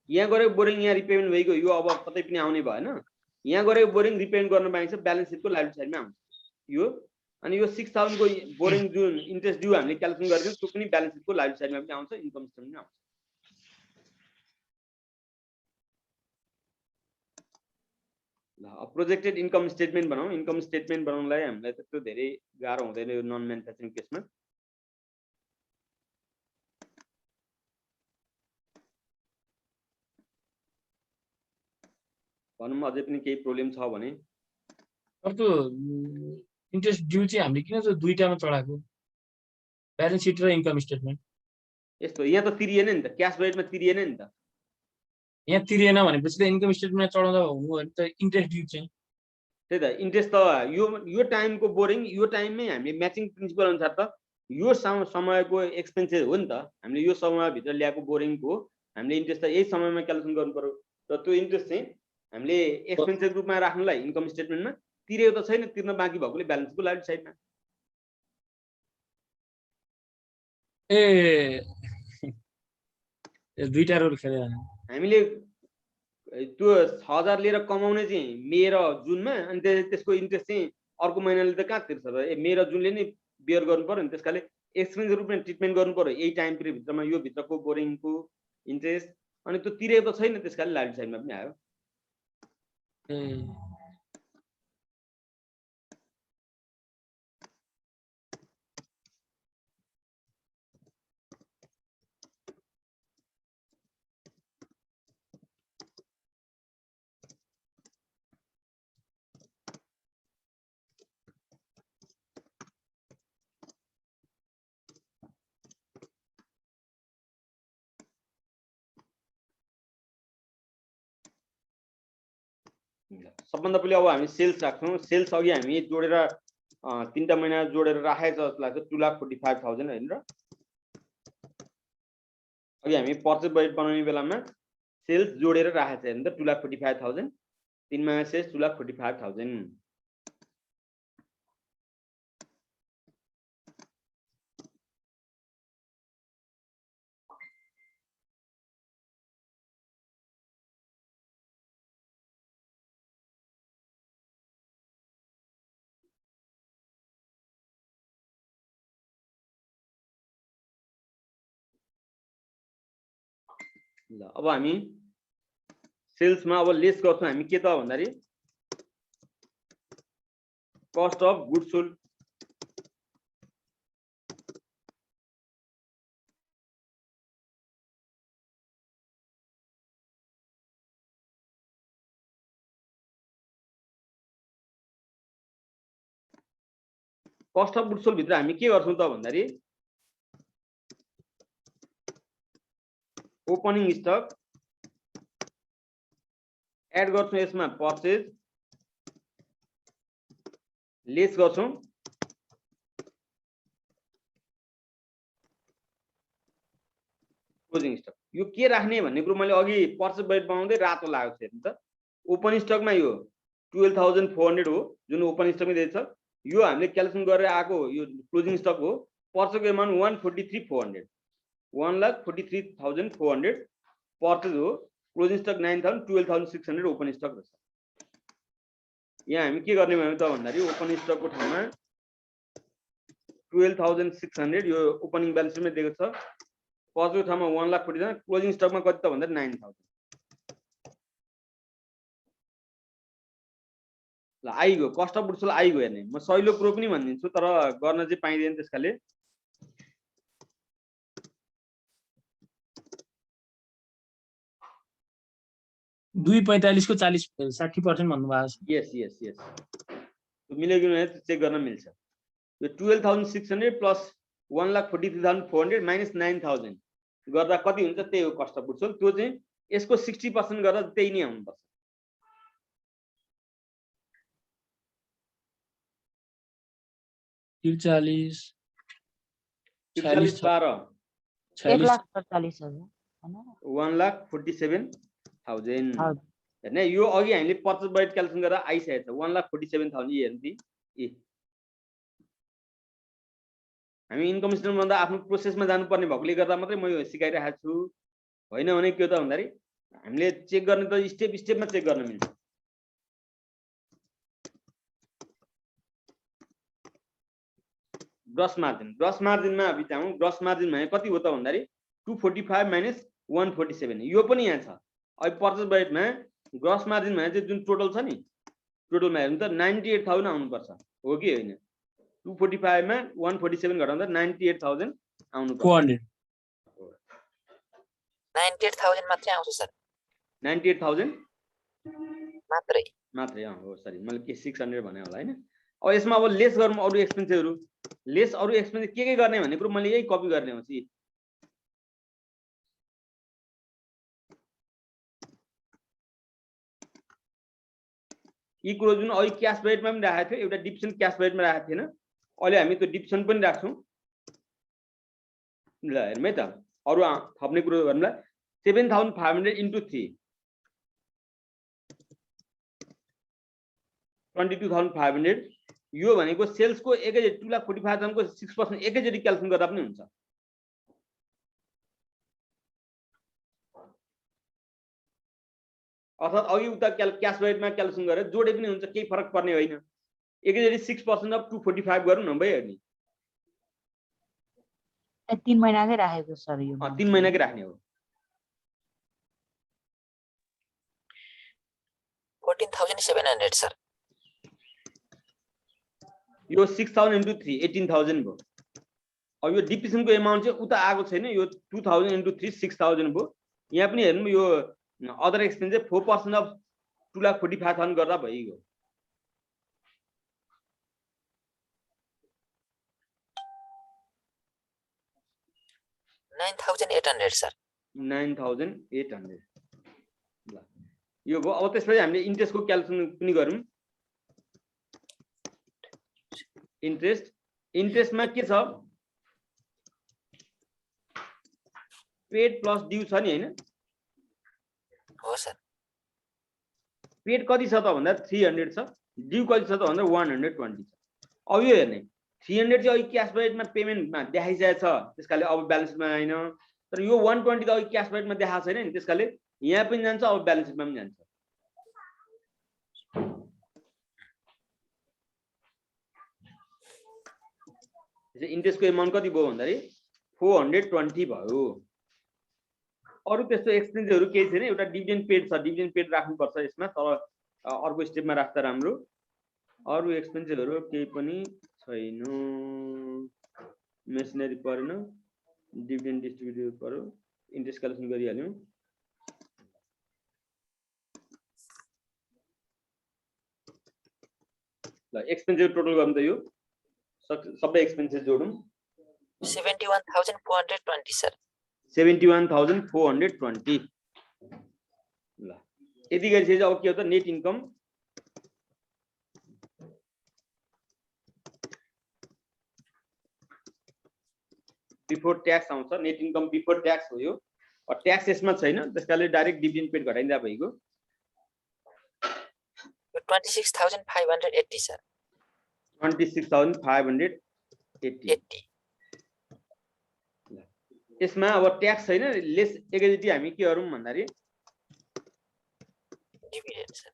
यहाँ गरेको बोरिङ यहाँ रिपेमेन्ट भएको यो अब कतै पनि आउने भएन। यहाँ गरेको बोरिङ रिपेमेन्ट गर्न बाँकी छ, ब्यालेन्स सिटको लाइबिलिटी साइडमा आउँछ यो। अनि यो 6000 को बोरिङ जुन इन्ट्रेस्ट ड्यू हामीले क्याल्कुलेसन गरेको त्यो पनि ब्यालेन्स सिटको लाइबिलिटी साइडमा पनि आउँछ, इन्कम स्टेटमेन्टमा आउँछ। ल अब प्रोजेक्टेड इन्कम स्टेटमेन्ट बनाऊ। इन्कम स्टेटमेन्ट बनाउनलाई हामीलाई त्यस्तो धेरै गाह्रो हुँदैन यो नन म्यानुफ्याक्चरिङ केसमा। भनौँ अझै पनि केही प्रब्लम छ भने अब त्यो इन्ट्रेस्ट ड्यू चाहिँ हामीले किन चाहिँ दुईटामा चढाएको? ब्यालेन्स सिट र इन्कम स्टेटमेन्ट। यस्तो यहाँ त तिरिएन नि त, क्यास बजेटमा तिरिएन नि त। यहाँ तिरिएन भनेपछि त इन्कम स्टेटमेन्टमा चढाउँदा हुनु भने त इन्ट्रेस्ट ड्यू चाहिँ त्यही त इन्ट्रेस्ट त यो टाइमको बोरिङ यो टाइममै हामीले म्याचिङ प्रिन्सिपल अनुसार त यो समयको एक्सपेन्सेस हो नि त। हामीले यो समयभित्र ल्याएको बोरिङको हामीले इन्ट्रेस्ट त यही समयमा क्याल्कुलेसन गर्नु पर्यो। र त्यो इन्ट्रेस्ट चाहिँ हामीले एक्सपेन्सेस रूपमा राख्नुलाई इन्कम स्टेटमेन्टमा तिरेको त छैन, तिर्न बाँकी भएकोले ब्यालेन्सको लाइबिलिटी साइडमा। ए दुईटा रोल खेल्यो। हामीले त्यो 6000 लिएर कमाउने चाहिँ मे र जुनमा, अनि त्यसको इन्ट्रेस्ट चाहिँ अर्को महिनाले त कहाँ तिर्छ र? मे र जुनले नै बियर गर्नु पर्यो नि। त्यसकाले एक्सपेन्स रूपमा ट्रिटमेन्ट गर्नु पर्यो यही टाइम पिरियड भित्रमा यो भित्रको बोरिङको इन्ट्रेस्ट। अनि त्यो तिरेको त छैन, त्यसकाले लाइबिलिटी साइडमा पनि आयो। सबभन्दा पहिले अब हामी सेल्स राख्छौँ। सेल्स अघि हामी जोडेर 3टा महिना जोडेर राखेको छ जस्तो लाग्छ 2,45,000 होइन र? अघि हामी पर्चेज बजेट बनाउने बेलामा सेल्स जोडेर राखेको छ होइन त 2,45,000। 3 महिना सेल्स 2,45,000। ल अब हामी सेल्समा अब लेस गर्छौँ हामी के त भन्दाखेरि cost of goods sold. Cost of goods sold भित्र हामी के गर्छौँ त भन्दाखेरि ओपनिङ स्टक एड गर्छौँ, यसमा पर्चेज लेस गर्छौँ क्लोजिङ स्टक। यो के राख्ने भन्ने कुरो मैले अघि पर्चेज बजेट बनाउँदै रातो लागेको छ हेर्नु त। ओपन स्टकमा यो 12,400 हो जुन ओपन स्टकमै दिएछ। यो हामीले क्याल्कुलेसन गरेर आएको यो क्लोजिङ स्टक हो। पर्चेजको एमाउन्ट 143,400 1,43,400 पर्चेज हो। क्लोजिङ स्टक 9,000 12,600 ओपन स्टक रहेछ। यहाँ हामी के गर्ने भयो त भन्दाखेरि ओपन स्टकको ठाउँमा 12,600 यो ओपनिङ ब्यालेन्स शीटमा दिएको छ। पर्चेजको ठाउँमा 1,40,000 क्लोजिङ स्टकमा कति त भन्दाखेरि 9,000। ल आइगयो कस्ट अफ गुड्स सोल्ड आइगयो। हेर्ने म सहिलो कुरो पनि भनिदिन्छु तर गर्न चाहिँ पाइँदैन त्यसकाले। दुई 45 को 60% भन्नुभएको छ। यस यस यस मिलेको चेक गर्न मिल्छ। यो 12,600 प्लस 1,43,400 माइनस 9,000 गर्दा कति हुन्छ त्यही हो कस्ट अफ गुड्स सोल्ड। त्यो चाहिँ यसको 60% गर्दा त्यही नै आउनुपर्छ। 43 43 12 1,47,000 हैन 1,47,000 हजुर हैन यो अघि हामीले पर्चेस बजेट क्याल्कुलेसन गरेर आइसकेको छ 1,47,000 हेर्नु ती हामी इन्कम स्टेटमेन्ट भन्दा आफ्नो प्रोसेसमा जानुपर्ने भएकोले गर्दा मात्रै म यो सिकाइरहेको छु होइन भने के हो त भन्दाखेरि हामीले चेक गर्ने त स्टेप स्टेपमा चेक गर्न मिल्छ ग्रस मार्जिनमा बिताउँ ग्रस मार्जिन भने कति हो त भन्दाखेरि 245 माइनस 147 यो पनि यहाँ छ अब पर्चेस बजेटमा ग्रस मार्जिन भने चाहिँ जुन टोटल छ नि टोटलमा हेर्नु त 98,000 आउनुपर्छ हो कि होइन 245 मा 147 घटाउँदा 98,000 आउनुपर्छ 400 98,000 मात्रै आउँछ सर 98,000 मात्रै हो सरी मैले के 600 भने होला हैन अब यसमा अब लेस गरौँ अरु एक्सपेन्सेसहरु लेस अरु एक्सपेन्स के गर्ने भन्ने कुरो मैले यही कपी गर्ने हो सी यी कुरो जुन अहिले क्याश बजेटमा पनि राखेको थियो एउटा डिभिजन क्याश बजेटमा राखेको थिएन अहिले हामी त्यो डिभिजन पनि राख्छौं ल हेर्नु है त अरु थप्ने कुरो गर्नुलाई 7,500 into 3 22,500 यो भनेको सेल्स को एकैचोटी 2,45,000 को 6% एकैचोटी क्याल्कुलेसन गर्दा पनि हुन्छ अर्थात अघि उता क्याश बजेटमा क्याल्कुलेसन गरेर जोडे पनि हुन्छ केही फरक पर्ने होइन एकैचोटी 6% अफ 245 गरौँ न भइहाल्यो नि 3 महिनाकै राखेको सर यो 3 महिनाकै राख्ने हो 14,700 सर यो 6,000 into 3 18,000 भयो अब यो डिप्रिसिएसनको अमाउन्ट चाहिँ उता आएको छैन यो 2,000 into 3 6,000 भयो यहाँ पनि हेर्नु यो अदर एक्सपेन्स चाहिँ 4% अफ 2,45,000 गर्दा भइगयो 9,800 सर 9,800 ल यो भयो अब त्यसपछि हामीले इन्ट्रेस्टको क्याल्कुलेसन पनि गरौँ इन्ट्रेस्टमा के छ पेड प्लस ड्यू छ नि हैन हो सर पेड कति छ त भन्दा 300 छ ड्यू कति छ त भन्दा 120 छ अब यो हेर्ने 300 चाहिँ अहिले क्याश बजेटमा पेमेन्टमा देखाइसकेको छ त्यसकाले अब ब्यालेन्स सिटमा आइन तर यो 120 त अहिले क्याश बजेटमा देखाएको छैन नि त्यसकाले यहाँ पनि जान्छ अब ब्यालेन्स सिटमा पनि जान्छ इन्ट्रेस्टको अमाउन्ट कति भयो भन्दाखेरि 420 भयो अरु त्यस्तो एक्सपेन्सहरु केही छैन एउटा डिभिडेन्ड पेड छ डिभिडेन्ड पेड राख्नुपर्छ यसमा तर अर्को स्टेपमा राख्दा राम्रो अरु एक्सपेन्सहरु केही पनि छैन मेसिनरी परेन डिभिडेन्ड डिस्ट्रिब्युट पर्यो इन्ट्रेस्ट क्याल्कुलेसन गरिहाल्यौं ल एक्सपेन्सेस टोटल गर्नु त यो सबै एक्सपेन्सेस जोडौं 71,420 सर 71,420 ल यति गरिसकेपछि अब के हो त नेट इन्कम बिफोर ट्याक्स आउँछ नेट इन्कम बिफोर ट्याक्स हो यो ट्याक्स यसमा छैन त्यसकाले डाइरेक्ट डिभिडेन्ड पेड घटाइदिँदा भइगयो 26,580 सर 26,580 यसमा अब ट्याक्स छैन लेस एकैचोटी हामी के गरौँ भन्दाखेरि डिभिडेन्ड सर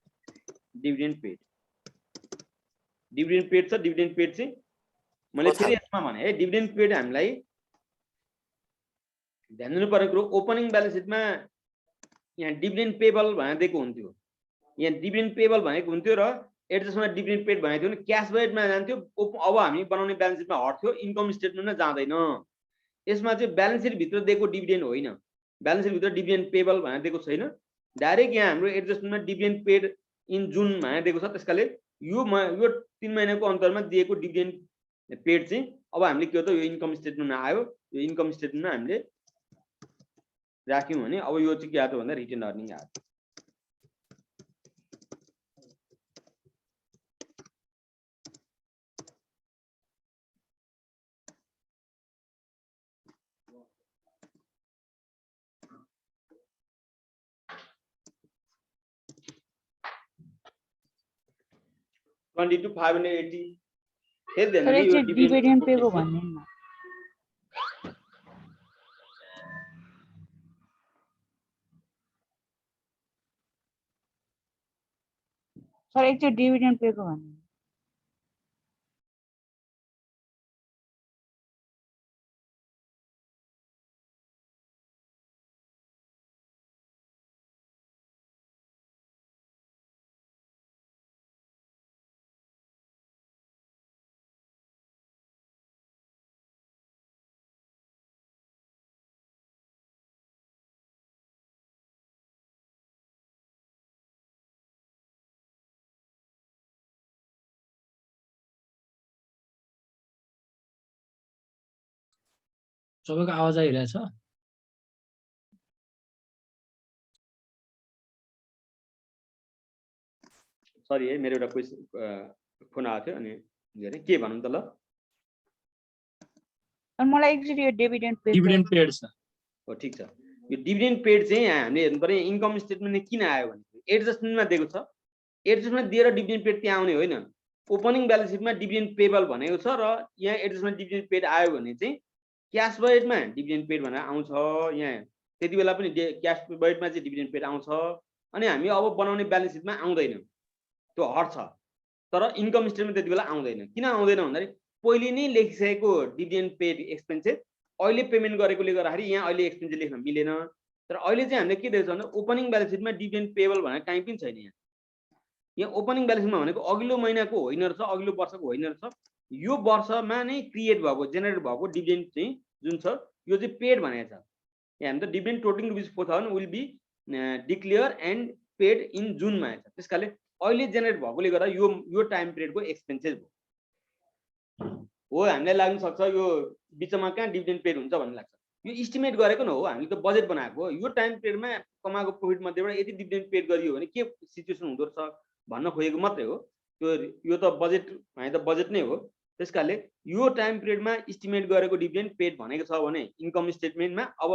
डिभिडेन्ड पेड छ डिभिडेन्ड पेड चाहिँ मैले फेरि यसमा भने है डिभिडेन्ड पेड हामीलाई ध्यान दिनु पर्ने कुरो ओपनिङ ब्यालेन्स सिटमा यहाँ डिभिडेन्ड पेबल भनेर दिएको हुन्थ्यो यहाँ डिभिडेन्ड पेबल भनेको हुन्थ्यो र एडजस्टमा डिभिडेन्ड पेड भनेको थियो भने क्याश बजेटमा जान्थ्यो अब हामी बनाउने ब्यालेन्स सिटमा हट्थ्यो इन्कम स्टेटमेन्टमा जाँदैन यसमा चाहिँ ब्यालेन्स सिट भित्र दिएको डिभिडेन्ड होइन ब्यालेन्स सिट भित्र डिभिडेन्ड पेबल भनेर दिएको छैन डाइरेक्ट यहाँ हाम्रो एडजस्टमेन्टमा डिभिडेन्ड पेड इन जुन भनेर दिएको छ त्यसकाले यो 3 महिनाको अन्तरमा दिएको डिभिडेन्ड पेड चाहिँ अब हामीले के हो त यो इन्कम स्टेटमेन्टमा आयो यो इन्कम स्टेटमेन्टमा हामीले राख्यौं भने अब यो चाहिँ के आयो त भन्दा रिटेन अर्निङ आयो 22,580 हेर्दैन सर नि यो एकचोटि डिभिडेन्ड डिभिडेन्ड पेको पेको केसमा भन्नु न। सर एकचोटि डिभिडेन्ड पेको भन्नु। सबैको आवाज आइरहेछ? सरी है मेरो एउटा फोन आएको थियो अनि के भन्नु त ल अनि मलाई एकचोटि यो डिभिडेन्ड पे डिभिडेन्ड पेड छ। हो ठीक छ यो डिभिडेन्ड पेड चाहिँ यहाँ हामीले हेर्नु पर्ने इन्कम स्टेटमेन्टले किन आयो भने एडजस्टमेन्टमा दिएको छ एडजस्टमेन्ट दिएर डिभिडेन्ड पेड त्यहाँ आउने होइन ओपनिङ ब्यालेन्स सिटमा डिभिडेन्ड पेबल भनेको छ र यहाँ एडजस्टमेन्ट डिभिडेन्ड पेड आयो भने चाहिँ क्यास बजेटमा डिभिडेन्ड पेड भनेर आउँछ यहाँ त्यति बेला पनि क्यास बजेटमा चाहिँ डिभिडेन्ड पेड आउँछ अनि हामी अब बनाउने ब्यालेन्स सिटमा आउँदैन त्यो हट्छ तर इन्कम स्टेटमेन्ट त्यति बेला आउँदैन किन आउँदैन भन्दाखेरि पहिले नै लेखिसकेको डिभिडेन्ड पेड एक्सपेन्सेस अहिले पेमेन्ट गरेकोले गर्दाखेरि यहाँ अहिले एक्सपेन्सेस लेख्न मिलेन तर अहिले चाहिँ हामीले के दिएको छ भन्दा ओपनिङ ब्यालेन्स सिटमा डिभिडेन्ड पेबल भनेर कहीँ पनि छैन यहाँ ओपनिङ ब्यालेन्स सिटमा भनेको अघिल्लो महिनाको होइन रहेछ अघिल्लो वर्षको होइन रहेछ यो वर्षमा नै क्रिएट भएको जेनेरेट भएको डिभिडेन्ड चाहिँ जुन छ यो चाहिँ पेड भनेको छ यहाँ हामी त dividend totalling ₹4,000 will be declare and paid in जुनमा छ त्यसकाले अहिले जेनेरेट भएकोले गर्दा यो टाइम पिरियडको एक्सपेन्सेस हो हामीलाई लाग्न सक्छ यो बिचमा कहाँ डिभिडेन्ड पेड हुन्छ भन्ने लाग्छ यो इस्टिमेट गरेको न हो हामीले त बजेट बनाएको हो यो टाइम पिरियडमा कमाएको प्रफिट मध्येबाट यदि डिभिडेन्ड पेड गरियो भने के सिचुएसन हुँदो रहेछ भन्न खोजेको मात्रै हो यो त बजेट भने त बजेट नै हो त्यसकाले यो टाइम पिरियडमा इस्टिमेट गरेको डिभिडेन्ड पेड भनेको छ भने इन्कम स्टेटमेन्टमा अब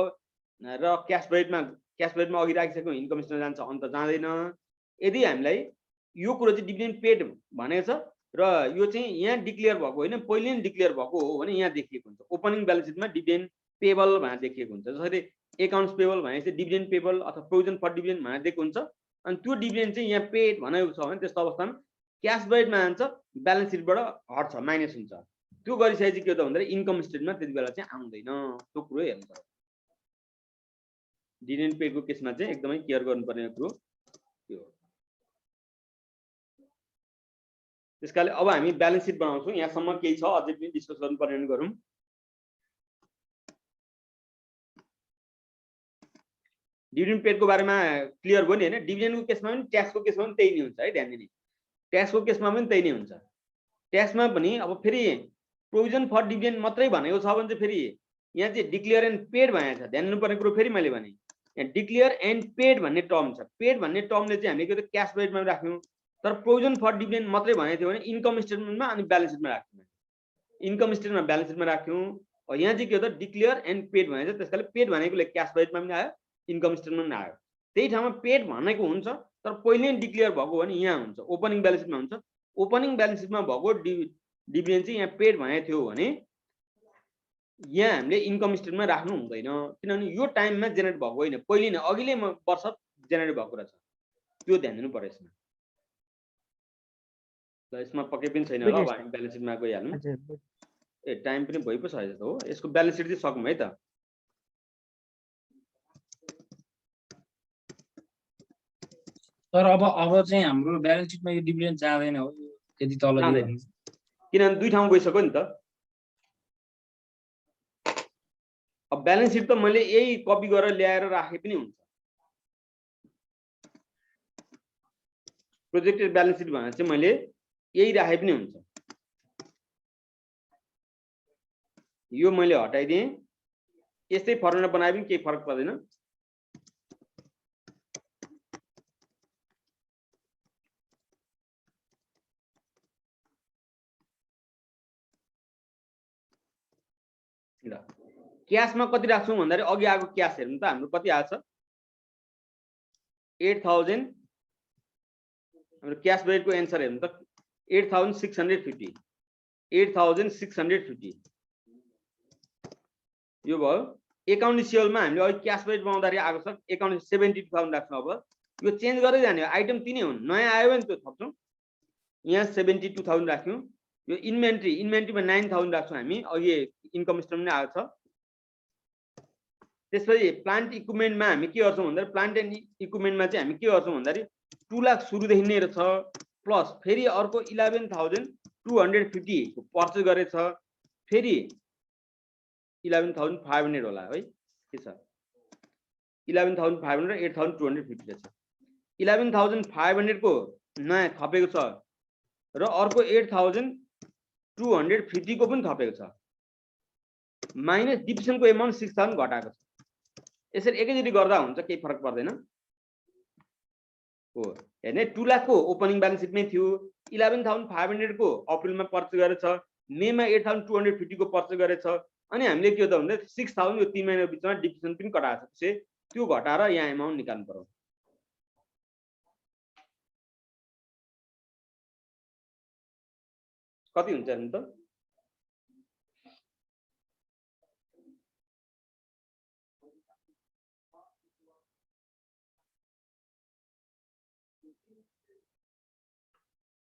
र क्यास बजेटमा अघि राखिसकेको इन्कम स्टेटमेन्ट जान्छ अन्त जाँदैन यदि हामीलाई यो कुरो चाहिँ डिभिडेन्ड पेड भनेको छ र यो चाहिँ यहाँ डिक्लेयर भएको होइन पहिले नै डिक्लेयर भएको हो भने यहाँ देखिएको हुन्छ ओपनिङ ब्यालेन्स सिटमा डिभिडेन्ड पेबल भनेर देखिएको हुन्छ जसरी एकाउन्ट्स पेबल भनेको चाहिँ डिभिडेन्ड पेबल अथवा प्रोभिजन फर डिभिडेन्ड भनेर दिएको हुन्छ अनि त्यो डिभिडेन्ड चाहिँ यहाँ पेड भनेको छ भने त्यस्तो अवस्थामा क्यास बजेटमा जान्छ ब्यालेन्स सिटबाट हट्छ माइनस हुन्छ त्यो गरिसकेपछि के त भन्दाखेरि इन्कम स्टेटमेन्टमा त्यति बेला चाहिँ आउँदैन त्यो कुरो हेर्नु पर्छ डिभिडेन्ड पेडको केसमा चाहिँ एकदमै केयर गर्नुपर्ने कुरो त्यो हो त्यसकाले अब हामी ब्यालेन्स सिट बनाउँछौँ यहाँसम्म केही छ अझै पनि डिस्कस गर्नुपर्ने गरौँ डिभिडेन्ड पेडको बारेमा क्लियर भयो नि हैन डिभिडेन्डको केसमा पनि ट्याक्सको केसमा पनि त्यही नै हुन्छ है ध्यान दिने ट्याक्सको केसमा पनि त्यही नै हुन्छ ट्याक्समा पनि अब फेरि प्रोभिजन फर डिभिडेन्ड मात्रै भनेको छ भने चाहिँ फेरि यहाँ चाहिँ डिक्लेयर एन्ड पेड भनेको छ ध्यान दिनुपर्ने कुरो फेरि मैले भने यहाँ डिक्लेयर एन्ड पेड भन्ने टर्म छ पेड भन्ने टर्मले चाहिँ हामीले के क्यास बजेटमा राख्यौँ तर प्रोभिजन फर डिभिडेन्ड मात्रै भनेको थियो भने इन्कम स्टेटमेन्टमा अनि ब्यालेन्स सिटमा राख्यौँ इन्कम स्टेटमेन्टमा ब्यालेन्स सिटमा राख्यौँ यहाँ चाहिँ के हो त डिक्लेयर एन्ड पेड भनेको छ त्यसकाले पेड भनेकोले क्यास बजेटमा पनि आयो इन्कम स्टेटमेन्टमा आयो त्यही ठाउँमा पेड भनेको हुन्छ तर पहिले नै डिक्लेयर भएको भने यहाँ हुन्छ ओपनिङ ब्यालेन्स सिटमा हुन्छ ओपनिङ ब्यालेन्स सिटमा भएको डिभिडेन्ड चाहिँ यहाँ पेड भनेको थियो भने यहाँ हामीले इन्कम स्टेटमेन्टमा राख्नु हुँदैन किनभने यो टाइममा जेनेरेट भएको होइन पहिले नै अघिल्लै वर्ष जेनेरेट भएको रहेछ त्यो ध्यान दिनु पर्यो यसमा ल यसमा पक्कै पनि छैन ल हामी ब्यालेन्स सिटमा गइहाल्नु ए टाइम पनि भइ पो सकेछ त हो यसको ब्यालेन्स सिट चाहिँ सकौँ है त तर अब चाहिँ हाम्रो ब्यालेन्स सिटमा यो डिभिडेन्ड जाँदैन हो यदि तल किनभने दुई ठाउँ गइसक्यो नि त अब ब्यालेन्स सिट त मैले यही कपी गरेर ल्याएर राखे पनि हुन्छ प्रोजेक्टेड ब्यालेन्स सिट भनेर चाहिँ मैले यही राखे पनि हुन्छ यो मैले हटाइदिएँ यस्तै फर्मुला बनाए पनि केही फरक पर्दैन ल क्याशमा कति राख्छौँ भन्दाखेरि अघि आएको क्यास हेर्नु त हाम्रो कति आएको छ 8000 हाम्रो क्यास बजेटको एन्सर हेर्नु त 8,650 8,650 यो भयो एकाउन्ट रिसिभेबलमा हामीले अहिले क्यास बजेट बनाउँदाखेरि आएको छ एकाउन्ट 72,000 राख्छौँ अब यो चेन्ज गर्दै जाने आइटम तिनै हुन् नयाँ आयो भने त्यो थप्छौँ यहाँ 72,000 राख्यौँ यो इन्भेन्ट्रीमा 9,000 राख्छौँ हामी अघि इन्कम स्टेटमेन्ट आएको छ त्यसपछि प्लान्ट इक्विपमेन्टमा हामी के गर्छौँ भन्दा प्लान्ट एन्ड इक्विपमेन्टमा चाहिँ हामी के गर्छौँ भन्दाखेरि 2 लाख सुरुदेखि नै छ प्लस फेरि अर्को 11,250 को पर्चेज गरेछ फेरि 11,500 होला है के छ 11,500 8,250 रहेछ 11,500 को नयाँ थपेको छ र अर्को 8,250 को पनि थपेको छ माइनस डिप्रेसनको एमाउन्ट 6,000 घटाएको छ यसरी एकैचोटि गर्दा हुन्छ केही फरक पर्दैन हो हेर्ने 2 लाख को ओपनिङ ब्यालेन्स सिटमै थियो 11,500 को अप्रिलमा पर्चेज गरेछ मेमा 8,250 को पर्चेज गरेछ अनि हामीले के त भन्दा 6,000 यो 3 महिनाको बिचमा डिप्रेसन पनि कटाएको छ त्यो घटाएर यहाँ एमाउन्ट निकाल्नु पर्यो कति हुन्छ नि त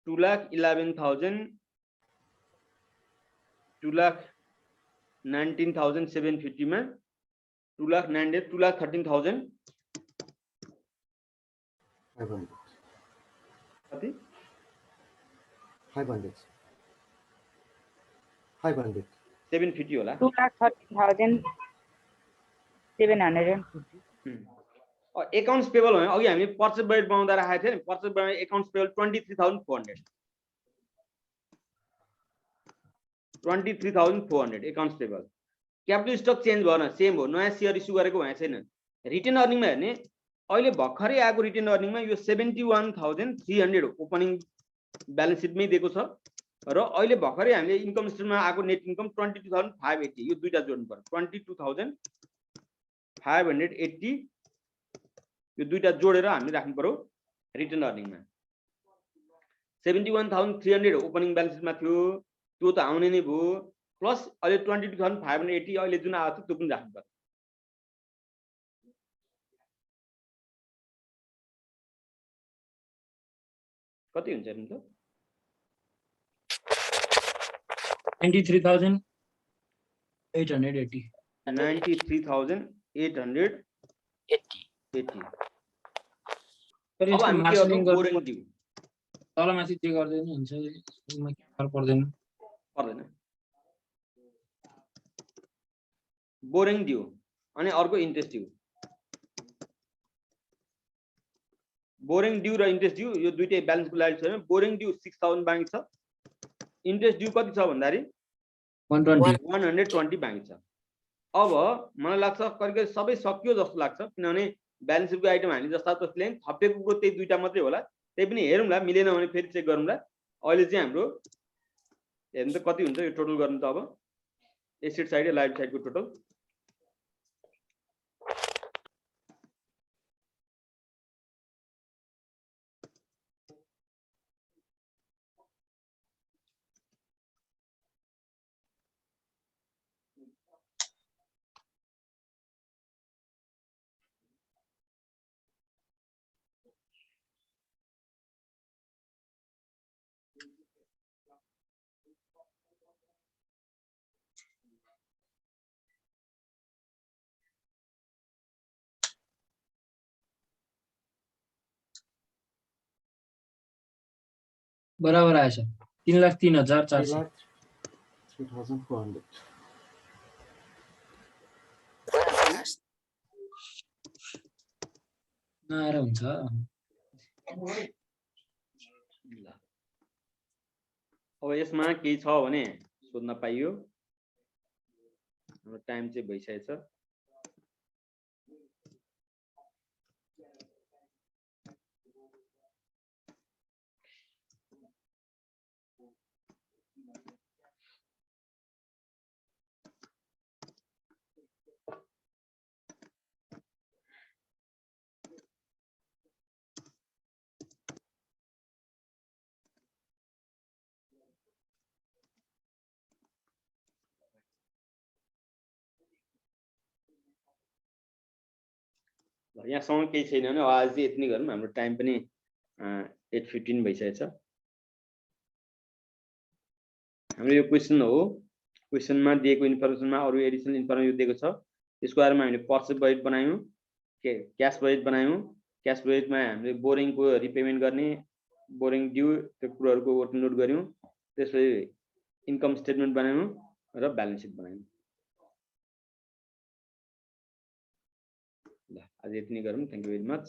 2,11,000 2,19,750 मा 2,13,000 कति 500 750 होला 2,13,750 एकाउन्ट्स पेबल भने अघि हामीले पर्चेज बजेट बनाउँदा राखेको थियो नि purchase budget accounts payable 23,400 accounts payable capital stock change भएन सेम हो नयाँ सेयर इस्यु गरेको भएको छैन रिटेन अर्निङमा हेर्ने अहिले भर्खरै आएको रिटेन अर्निङमा यो 71,300 ओपनिङ ब्यालेन्स सिटमै दिएको छ र अहिले भर्खरै हामीले इन्कम स्टेटमेन्टमा आएको नेट इन्कम 22,580 यो दुईटा जोड्नु पर्यो 22,580 यो दुईटा जोडेर हामीले राख्नु पर्यो रिटेन अर्निङमा 71,300 ओपनिङ ब्यालेन्स सिटमा थियो त्यो त आउने नै भयो प्लस अहिले 22,580 अहिले जुन आएको थियो त्यो पनि राख्नु पर्यो कति हुन्छ नि त 93,880 93,880 तर अब यसको हामी के मार्जिनिङ गर्छौँ गर्नु बोरिङ ड्यू तलमाथि जे गर्दैन हुन्छ यसमा के फरक पर्दैन पर्दैन बोरिङ ड्यू अनि अर्को इन्ट्रेस्ट ड्यू बोरिङ ड्यू र इन्ट्रेस्ट ड्यू यो दुईटै ब्यालेन्सको लागि छैन बोरिङ ड्यू 6,000 बाँकी छ इन्ट्रेस्ट ड्यू कति छ भन्दाखेरि 120 बाँकी छ अब मलाई लाग्छ करिब सबै सकियो जस्तो लाग्छ किनभने ब्यालेन्स सिटको आइटम हामी जस्ता तसले थपेको त्यही दुईटा मात्रै होला त्यही पनि हेरौँला मिलेन भने फेरि चेक गरौँला अहिले चाहिँ हाम्रो हेर्नु त कति हुन्छ यो टोटल गर्नु त अब एसेट साइड र लाइफ साइडको टोटल बराबर आएछ 3,03,400 3,400 नआएर हुन्छ अब यसमा केही छ भने सोध्न पाइयो हाम्रो टाइम चाहिँ भइसकेछ ल यहाँसम्म केही छैन भने आज चाहिँ यति नै गरौँ हाम्रो टाइम पनि 8:15 भइसकेछ हाम्रो यो क्वेसन हो क्वेसनमा दिएको इन्फर्मेसनमा अरु एडिसनल इन्फर्मेसन दिएको छ त्यसको बारेमा हामीले पर्चेज बजेट बनायौं क्याश बजेट बनायौं क्याश बजेटमा हामीले बोरिङको रिपेमेन्ट गर्ने बोरिङ ड्यू त्यो कुराहरुको नोट गर्यौं त्यसपछि इन्कम स्टेटमेन्ट बनायौं र ब्यालेन्स सिट बनायौं ल आज यति नै गरौँ थ्यांक यू भेरी मच